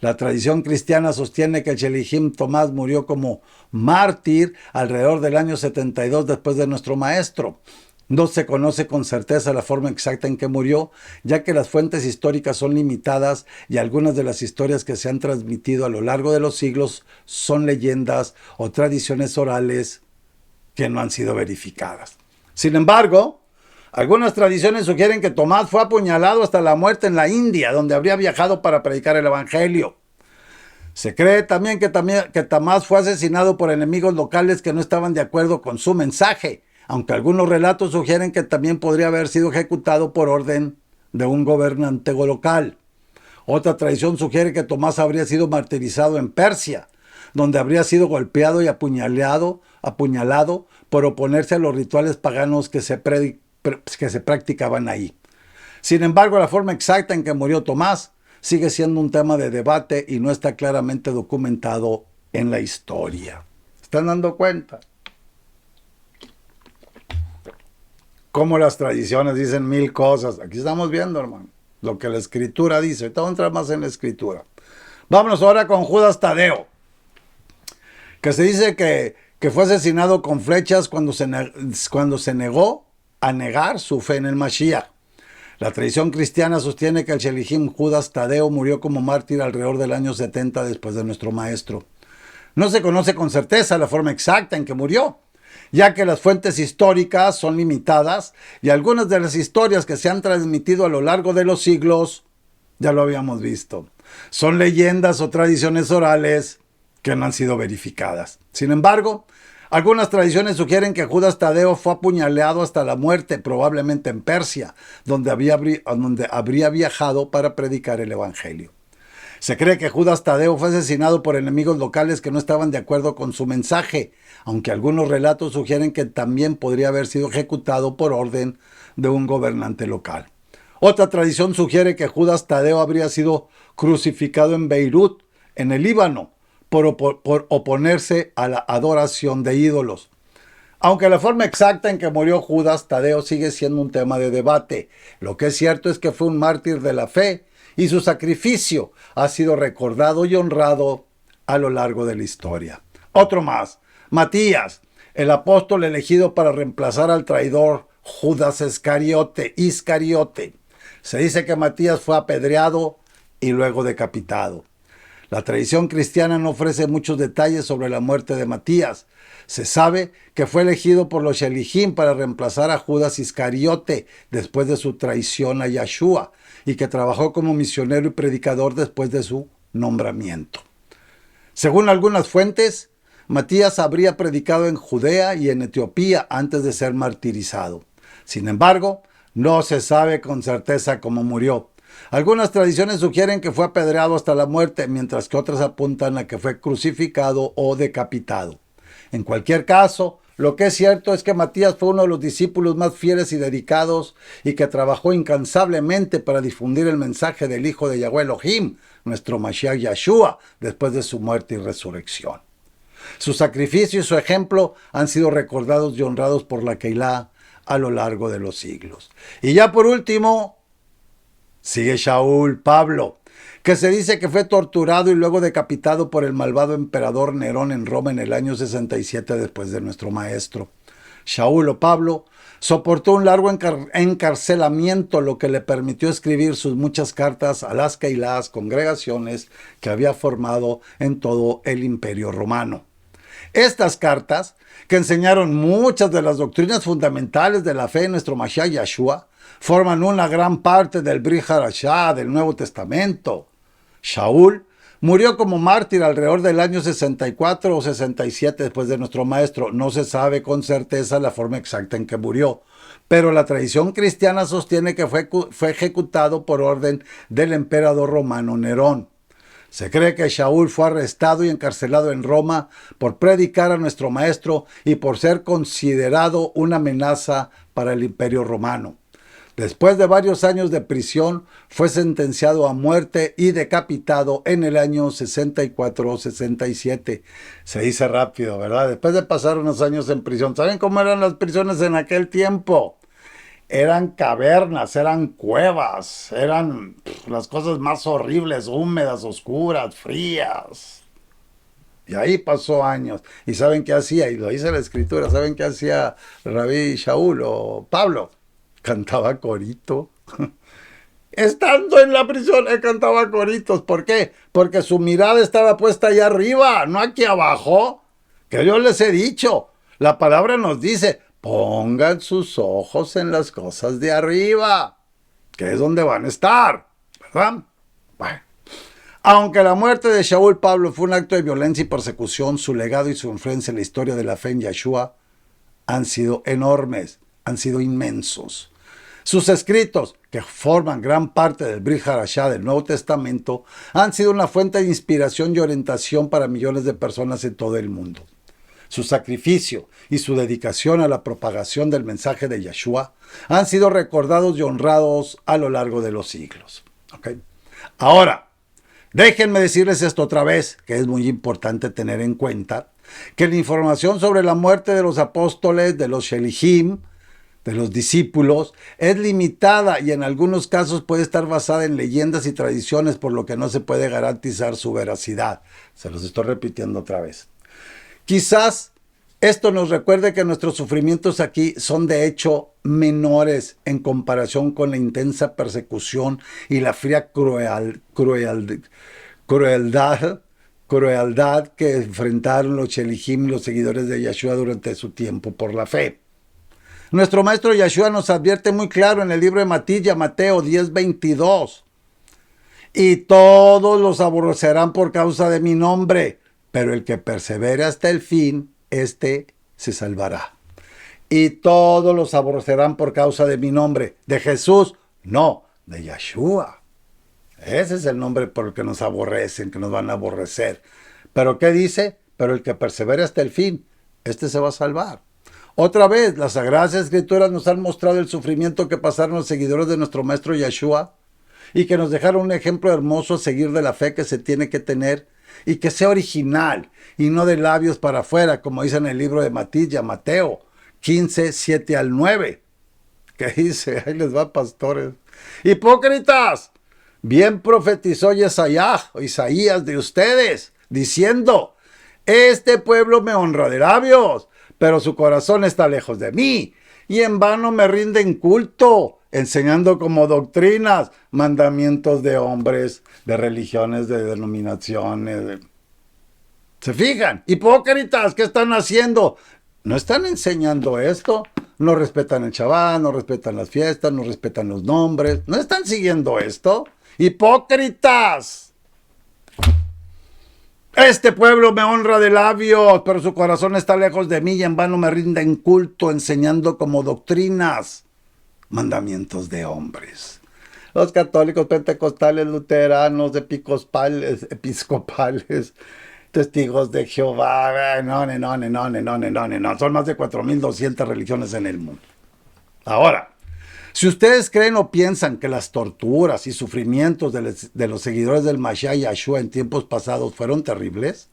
S2: La tradición cristiana sostiene que el Shilihim Tomás murió como mártir alrededor del año 72 después de nuestro maestro. No se conoce con certeza la forma exacta en que murió, ya que las fuentes históricas son limitadas y algunas de las historias que se han transmitido a lo largo de los siglos son leyendas o tradiciones orales que no han sido verificadas. Sin embargo, algunas tradiciones sugieren que Tomás fue apuñalado hasta la muerte en la India, donde habría viajado para predicar el Evangelio. Se cree también que Tomás fue asesinado por enemigos locales que no estaban de acuerdo con su mensaje, aunque algunos relatos sugieren que también podría haber sido ejecutado por orden de un gobernante local. Otra tradición sugiere que Tomás habría sido martirizado en Persia, donde habría sido golpeado y apuñalado por oponerse a los rituales paganos que se practicaban ahí. Sin embargo, la forma exacta en que murió Tomás sigue siendo un tema de debate y no está claramente documentado en la historia. ¿Están dando cuenta? Cómo las tradiciones dicen mil cosas. Aquí estamos viendo, hermano, lo que la Escritura dice. Ahorita vamos a entrar más en la Escritura. Vámonos ahora con Judas Tadeo, que se dice que fue asesinado con flechas cuando se negó a negar su fe en el Mashiach. La tradición cristiana sostiene que el Shilihim Judas Tadeo murió como mártir alrededor del año 70 después de nuestro maestro. No se conoce con certeza la forma exacta en que murió, ya que las fuentes históricas son limitadas y algunas de las historias que se han transmitido a lo largo de los siglos, ya lo habíamos visto, son leyendas o tradiciones orales que no han sido verificadas. Sin embargo, algunas tradiciones sugieren que Judas Tadeo fue apuñaleado hasta la muerte, probablemente en Persia, donde habría viajado para predicar el Evangelio. Se cree que Judas Tadeo fue asesinado por enemigos locales que no estaban de acuerdo con su mensaje, aunque algunos relatos sugieren que también podría haber sido ejecutado por orden de un gobernante local. Otra tradición sugiere que Judas Tadeo habría sido crucificado en Beirut, en el Líbano, por oponerse a la adoración de ídolos. Aunque la forma exacta en que murió Judas Tadeo sigue siendo un tema de debate, lo que es cierto es que fue un mártir de la fe y su sacrificio ha sido recordado y honrado a lo largo de la historia. Otro más, Matías, el apóstol elegido para reemplazar al traidor Judas Iscariote. Se dice que Matías fue apedreado y luego decapitado. La tradición cristiana no ofrece muchos detalles sobre la muerte de Matías. Se sabe que fue elegido por los Shilihim para reemplazar a Judas Iscariote después de su traición a Yeshua y que trabajó como misionero y predicador después de su nombramiento. Según algunas fuentes, Matías habría predicado en Judea y en Etiopía antes de ser martirizado. Sin embargo, no se sabe con certeza cómo murió. Algunas tradiciones sugieren que fue apedreado hasta la muerte, mientras que otras apuntan a que fue crucificado o decapitado. En cualquier caso, lo que es cierto es que Matías fue uno de los discípulos más fieles y dedicados y que trabajó incansablemente para difundir el mensaje del Hijo de Yahweh Elohim, nuestro Mashiach Yeshua, después de su muerte y resurrección. Su sacrificio y su ejemplo han sido recordados y honrados por la Keilah a lo largo de los siglos. Y ya por último, sigue Shaul Pablo, que se dice que fue torturado y luego decapitado por el malvado emperador Nerón en Roma en el año 67 después de nuestro maestro. Shaul o Pablo soportó un largo encarcelamiento, lo que le permitió escribir sus muchas cartas a las Keilahs, congregaciones que había formado en todo el Imperio Romano. Estas cartas, que enseñaron muchas de las doctrinas fundamentales de la fe en nuestro Mashiach Yeshua, forman una gran parte del Brit Hadashah del Nuevo Testamento. Shaul murió como mártir alrededor del año 64 o 67 después de nuestro maestro. No se sabe con certeza la forma exacta en que murió, pero la tradición cristiana sostiene que fue ejecutado por orden del emperador romano Nerón. Se cree que Shaul fue arrestado y encarcelado en Roma por predicar a nuestro maestro y por ser considerado una amenaza para el Imperio Romano. Después de varios años de prisión, fue sentenciado a muerte y decapitado en el año 64 o 67. Se dice rápido, ¿verdad? Después de pasar unos años en prisión. ¿Saben cómo eran las prisiones en aquel tiempo? Eran cavernas, eran cuevas, eran las cosas más horribles, húmedas, oscuras, frías. Y ahí pasó años. ¿Y saben qué hacía? Y lo dice la escritura. ¿Saben qué hacía Rabí Shaul o Pablo? Cantaba corito. Estando en la prisión, él cantaba coritos. ¿Por qué? Porque su mirada estaba puesta allá arriba, no aquí abajo. Que yo les he dicho. La palabra nos dice, pongan sus ojos en las cosas de arriba, que es donde van a estar. ¿Verdad? Bueno. Aunque la muerte de Shaul Pablo fue un acto de violencia y persecución, su legado y su influencia en la historia de la fe en Yeshua han sido enormes, han sido inmensos. Sus escritos, que forman gran parte del Brit Hadashah del Nuevo Testamento, han sido una fuente de inspiración y orientación para millones de personas en todo el mundo. Su sacrificio y su dedicación a la propagación del mensaje de Yeshua han sido recordados y honrados a lo largo de los siglos. ¿Okay? Ahora, déjenme decirles esto otra vez, que es muy importante tener en cuenta, que la información sobre la muerte de los apóstoles, de los Shelihim, de los discípulos, es limitada y en algunos casos puede estar basada en leyendas y tradiciones, por lo que no se puede garantizar su veracidad. Se los estoy repitiendo otra vez. Quizás esto nos recuerde que nuestros sufrimientos aquí son de hecho menores en comparación con la intensa persecución y la fría crueldad que enfrentaron los Shelihim y los seguidores de Yeshua durante su tiempo por la fe. Nuestro maestro Yeshua nos advierte muy claro en el libro de Mateo 10:22. Y todos los aborrecerán por causa de mi nombre, pero el que persevere hasta el fin, éste se salvará. Y todos los aborrecerán por causa de mi nombre. ¿De Jesús? No, de Yeshua. Ese es el nombre por el que nos aborrecen, que nos van a aborrecer. ¿Pero qué dice? Pero el que persevere hasta el fin, éste se va a salvar. Otra vez, las Sagradas Escrituras nos han mostrado el sufrimiento que pasaron los seguidores de nuestro Maestro Yeshua y que nos dejaron un ejemplo hermoso a seguir de la fe que se tiene que tener y que sea original y no de labios para afuera, como dice en el libro de Mateo 15, 7 al 9, que dice, ahí les va, pastores, hipócritas, bien profetizó Isaías de ustedes, diciendo, este pueblo me honra de labios, pero su corazón está lejos de mí, y en vano me rinden culto, enseñando como doctrinas mandamientos de hombres, de religiones, de denominaciones. ¿Se fijan? Hipócritas, ¿qué están haciendo? ¿No están enseñando esto? No respetan el Shabbat, no respetan las fiestas, no respetan los nombres. ¿No están siguiendo esto? ¡Hipócritas! Este pueblo me honra de labios, pero su corazón está lejos de mí y en vano me rinden culto, enseñando como doctrinas mandamientos de hombres. Los católicos, pentecostales, luteranos, episcopales, testigos de Jehová, no. Son más de 4.200 religiones en el mundo. Ahora, si ustedes creen o piensan que las torturas y sufrimientos de los seguidores del Mashiach Yeshua en tiempos pasados fueron terribles,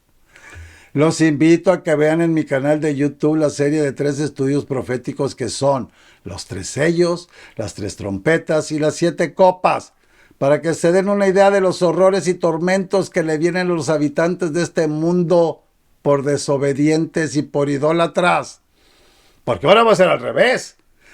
S2: los invito a que vean en mi canal de YouTube la serie de 3 estudios proféticos que son los 3 sellos, las 3 trompetas y las 7 copas, para que se den una idea de los horrores y tormentos que le vienen a los habitantes de este mundo por desobedientes y por idólatras. Porque ahora va a ser al revés.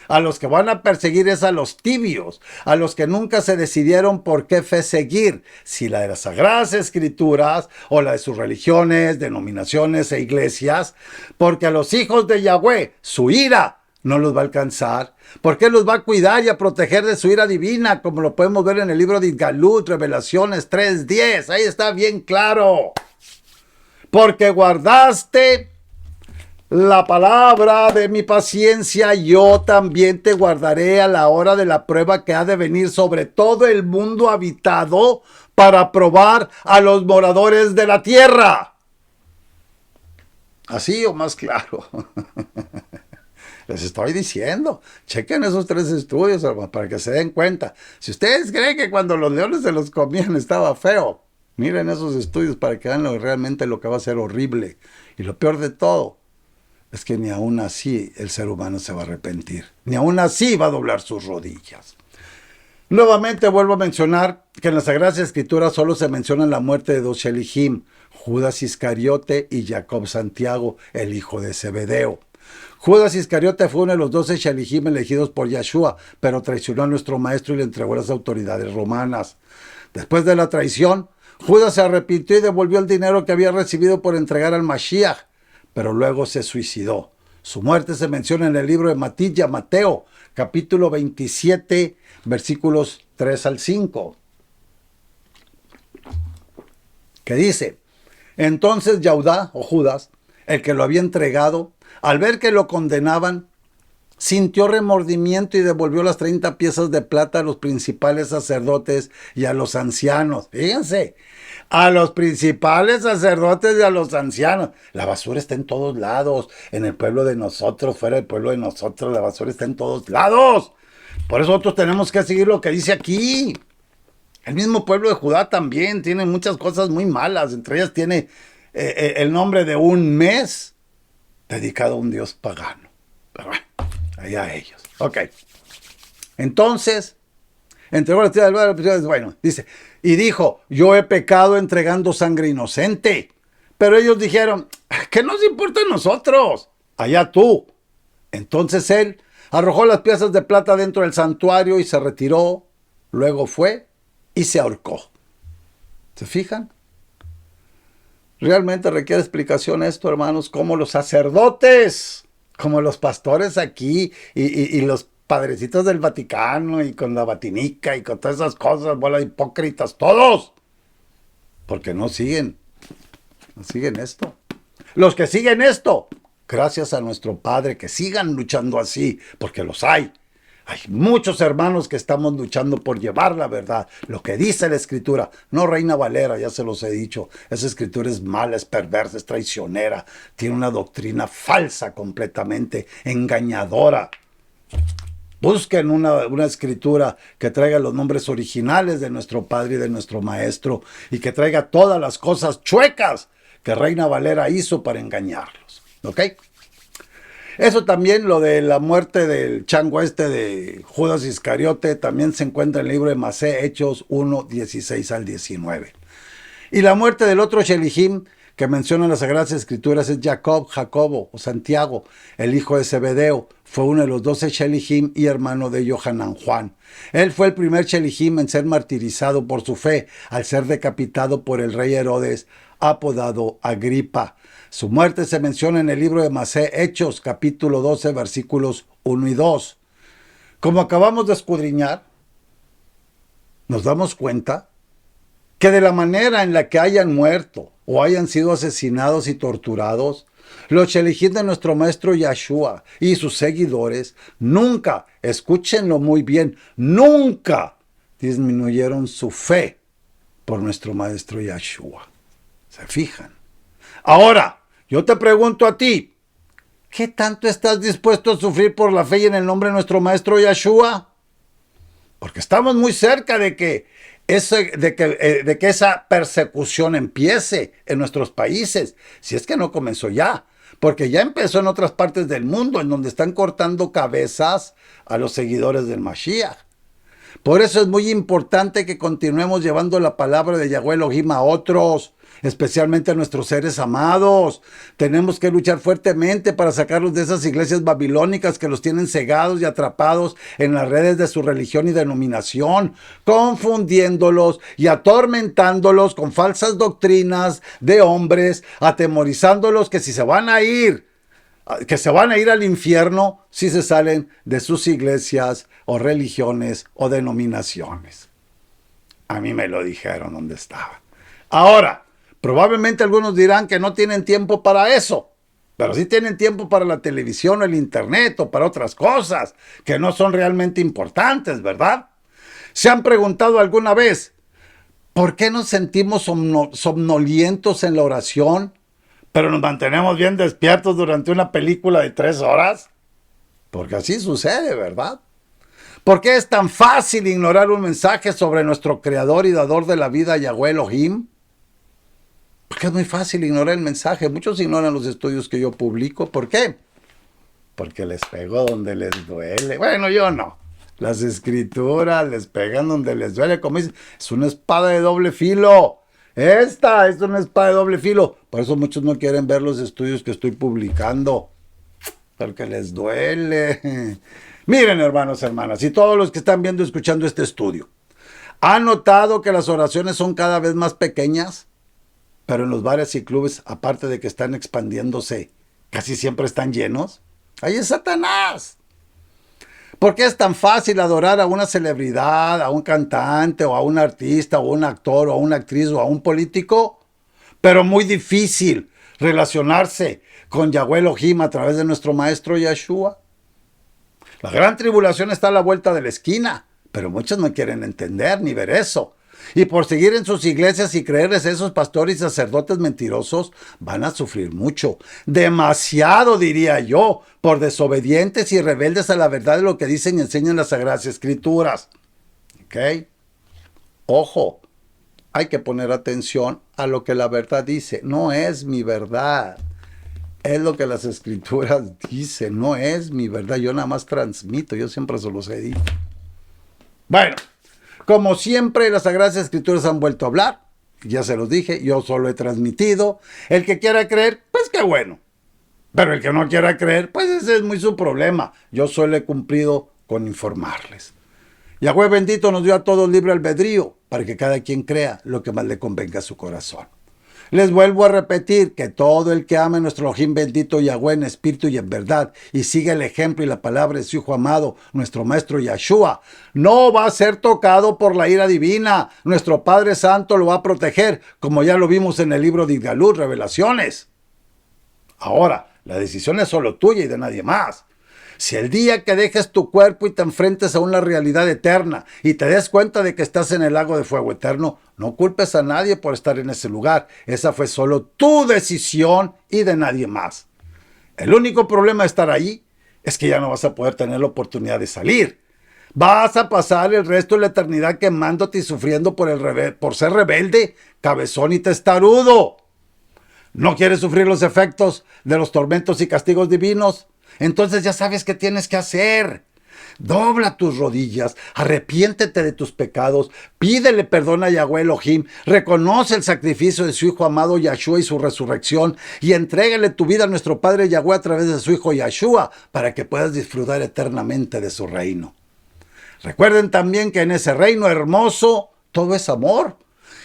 S2: A los que van a perseguir es a los tibios, a los que nunca se decidieron por qué fe seguir, si la de las Sagradas Escrituras o la de sus religiones, denominaciones e iglesias, porque a los hijos de Yahweh su ira no los va a alcanzar, porque Él los va a cuidar y a proteger de su ira divina, como lo podemos ver en el libro de Galut, Revelaciones 3:10, ahí está bien claro. Porque guardaste la palabra de mi paciencia, yo también te guardaré a la hora de la prueba que ha de venir sobre todo el mundo habitado para probar a los moradores de la tierra. ¿Así o más claro? Les estoy diciendo, chequen esos 3 estudios, hermano, para que se den cuenta. Si ustedes creen que cuando los leones se los comían estaba feo, miren esos estudios para que vean realmente lo que va a ser horrible. Y lo peor de todo es que ni aún así el ser humano se va a arrepentir. Ni aún así va a doblar sus rodillas. Nuevamente vuelvo a mencionar que en las Sagradas Escrituras solo se menciona la muerte de 2 Shelihim, Judas Iscariote y Jacob Santiago, el hijo de Zebedeo. Judas Iscariote fue uno de los 12 Shelihim elegidos por Yeshua, pero traicionó a nuestro maestro y le entregó a las autoridades romanas. Después de la traición, Judas se arrepintió y devolvió el dinero que había recibido por entregar al Mashiach, pero luego se suicidó. Su muerte se menciona en el libro de Mateo, capítulo 27, versículos 3 al 5, que dice: entonces Yaudá, o Judas, el que lo había entregado, al ver que lo condenaban, sintió remordimiento y devolvió las 30 piezas de plata a los principales sacerdotes y a los ancianos. Fíjense, a los principales sacerdotes y a los ancianos. La basura está en todos lados, en el pueblo de nosotros, fuera del pueblo de nosotros, la basura está en todos lados. Por eso nosotros tenemos que seguir lo que dice aquí. El mismo pueblo de Judá también tiene muchas cosas muy malas, entre ellas tiene el nombre de un mes dedicado a un dios pagano. Pero bueno, allá ellos. Ok. Entonces, entregó la tierra del pueblo, bueno, dice, y dijo: yo he pecado entregando sangre inocente. Pero ellos dijeron: ¿qué nos importa a nosotros? Allá tú. Entonces él arrojó las piezas de plata dentro del santuario y se retiró. Luego fue y se ahorcó. ¿Se fijan? Realmente requiere explicación esto, hermanos, como los sacerdotes, como los pastores aquí y los padrecitos del Vaticano y con la Vatinica y con todas esas cosas, bola de hipócritas, todos, porque no siguen esto. Los que siguen esto, gracias a nuestro Padre, que sigan luchando así, porque los hay. Hay muchos hermanos que estamos luchando por llevar la verdad, lo que dice la Escritura. No Reina Valera, ya se los he dicho. Esa Escritura es mala, es perversa, es traicionera. Tiene una doctrina falsa completamente, engañadora. Busquen una Escritura que traiga los nombres originales de nuestro Padre y de nuestro Maestro y que traiga todas las cosas chuecas que Reina Valera hizo para engañarlos. ¿Ok? Eso también, lo de la muerte del chango de Judas Iscariote, también se encuentra en el libro de Masé, Hechos 1, 16 al 19. Y la muerte del otro Shelihim que menciona en las Sagradas Escrituras es Jacobo o Santiago, el hijo de Zebedeo. Fue uno de los 12 Shelihim y hermano de Yohanan Juan. Él fue el primer Shelihim en ser martirizado por su fe, al ser decapitado por el rey Herodes, apodado Agripa. Su muerte se menciona en el libro de Masé, Hechos, capítulo 12, versículos 1 y 2. Como acabamos de escudriñar, nos damos cuenta que de la manera en la que hayan muerto o hayan sido asesinados y torturados, los Shelihim de nuestro maestro Yeshua y sus seguidores nunca, escúchenlo muy bien, nunca disminuyeron su fe por nuestro maestro Yeshua. ¿Se fijan? Ahora, yo te pregunto a ti, ¿qué tanto estás dispuesto a sufrir por la fe y en el nombre de nuestro maestro Yeshua? Porque estamos muy cerca de que esa persecución empiece en nuestros países, si es que no comenzó ya, porque ya empezó en otras partes del mundo, en donde están cortando cabezas a los seguidores del Mashiach. Por eso es muy importante que continuemos llevando la palabra de Yahweh Elohim a otros, especialmente a nuestros seres amados. Tenemos que luchar fuertemente para sacarlos de esas iglesias babilónicas que los tienen cegados y atrapados en las redes de su religión y denominación, confundiéndolos y atormentándolos con falsas doctrinas de hombres, atemorizándolos que se van a ir al infierno si se salen de sus iglesias o religiones o denominaciones. A mí me lo dijeron donde estaba. Ahora, probablemente algunos dirán que no tienen tiempo para eso, pero sí tienen tiempo para la televisión o el internet o para otras cosas que no son realmente importantes, ¿verdad? ¿Se han preguntado alguna vez por qué nos sentimos somnolientos en la oración, pero nos mantenemos bien despiertos durante una película de 3 horas? Porque así sucede, ¿verdad? ¿Por qué es tan fácil ignorar un mensaje sobre nuestro creador y dador de la vida, Yahweh Elohim? Porque es muy fácil ignorar el mensaje. Muchos ignoran los estudios que yo publico. ¿Por qué? Porque les pego donde les duele. Bueno, yo no. Las escrituras les pegan donde les duele. Como dicen, es una espada de doble filo. Esta es una espada de doble filo. Por eso muchos no quieren ver los estudios que estoy publicando. Porque les duele. Miren, hermanos, hermanas, y todos los que están viendo y escuchando este estudio, ¿han notado que las oraciones son cada vez más pequeñas? Pero en los bares y clubes, aparte de que están expandiéndose, casi siempre están llenos. ¡Ahí es Satanás! ¿Por qué es tan fácil adorar a una celebridad, a un cantante, o a un artista, o a un actor, o a una actriz, o a un político? Pero muy difícil relacionarse con Yahweh Elohim a través de nuestro maestro Yeshua. La gran tribulación está a la vuelta de la esquina, pero muchos no quieren entender ni ver eso. Y por seguir en sus iglesias y creerles a esos pastores y sacerdotes mentirosos, van a sufrir mucho. Demasiado, diría yo, por desobedientes y rebeldes a la verdad de lo que dicen y enseñan las Sagradas Escrituras. ¿Ok? Ojo, hay que poner atención a lo que la verdad dice. No es mi verdad. Es lo que las Escrituras dicen. No es mi verdad. Yo nada más transmito. Yo siempre se los he dicho. Bueno. Como siempre, las Sagradas Escrituras han vuelto a hablar. Ya se los dije, yo solo he transmitido. El que quiera creer, pues qué bueno. Pero el que no quiera creer, pues ese es muy su problema. Yo solo he cumplido con informarles. Yahweh bendito nos dio a todos libre albedrío para que cada quien crea lo que más le convenga a su corazón. Les vuelvo a repetir que todo el que ame a nuestro Elohim bendito Yahweh en espíritu y en verdad y siga el ejemplo y la palabra de su Hijo amado, nuestro Maestro Yeshua, no va a ser tocado por la ira divina. Nuestro Padre Santo lo va a proteger, como ya lo vimos en el libro de Idgalú, Revelaciones. Ahora, la decisión es solo tuya y de nadie más. Si el día que dejes tu cuerpo y te enfrentes a una realidad eterna y te des cuenta de que estás en el lago de fuego eterno, no culpes a nadie por estar en ese lugar. Esa fue solo tu decisión y de nadie más. El único problema de estar ahí es que ya no vas a poder tener la oportunidad de salir. Vas a pasar el resto de la eternidad quemándote y sufriendo por ser rebelde, cabezón y testarudo. ¿No quieres sufrir los efectos de los tormentos y castigos divinos? Entonces ya sabes qué tienes que hacer. Dobla tus rodillas, arrepiéntete de tus pecados, pídele perdón a Yahweh Elohim, reconoce el sacrificio de su Hijo amado Yahshua y su resurrección y entrégale tu vida a nuestro Padre Yahweh a través de su Hijo Yahshua para que puedas disfrutar eternamente de su reino. Recuerden también que en ese reino hermoso todo es amor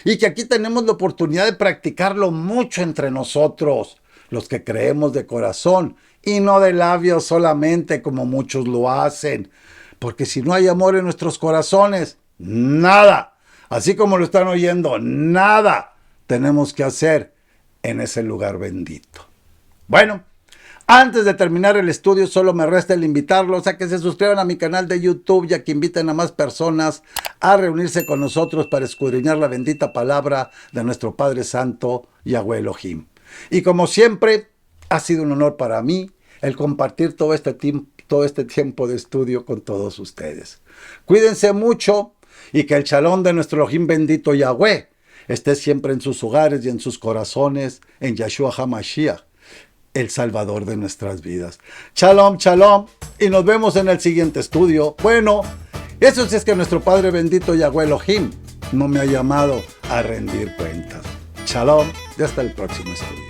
S2: y que aquí tenemos la oportunidad de practicarlo mucho entre nosotros, los que creemos de corazón y no de labios solamente como muchos lo hacen. Porque si no hay amor en nuestros corazones, nada, así como lo están oyendo, nada tenemos que hacer en ese lugar bendito. Bueno, antes de terminar el estudio, solo me resta el invitarlos a que se suscriban a mi canal de YouTube y a que inviten a más personas a reunirse con nosotros para escudriñar la bendita palabra de nuestro Padre Santo, Yahweh Elohim. Y como siempre, ha sido un honor para mí el compartir todo este tiempo de estudio con todos ustedes. Cuídense mucho y que el shalom de nuestro Elohim bendito Yahweh esté siempre en sus hogares y en sus corazones, en Yeshua HaMashiach, el Salvador de nuestras vidas. Shalom, shalom, y nos vemos en el siguiente estudio. Bueno, eso sí es que nuestro Padre bendito Yahweh Elohim no me ha llamado a rendir cuentas. Shalom, y hasta el próximo estudio.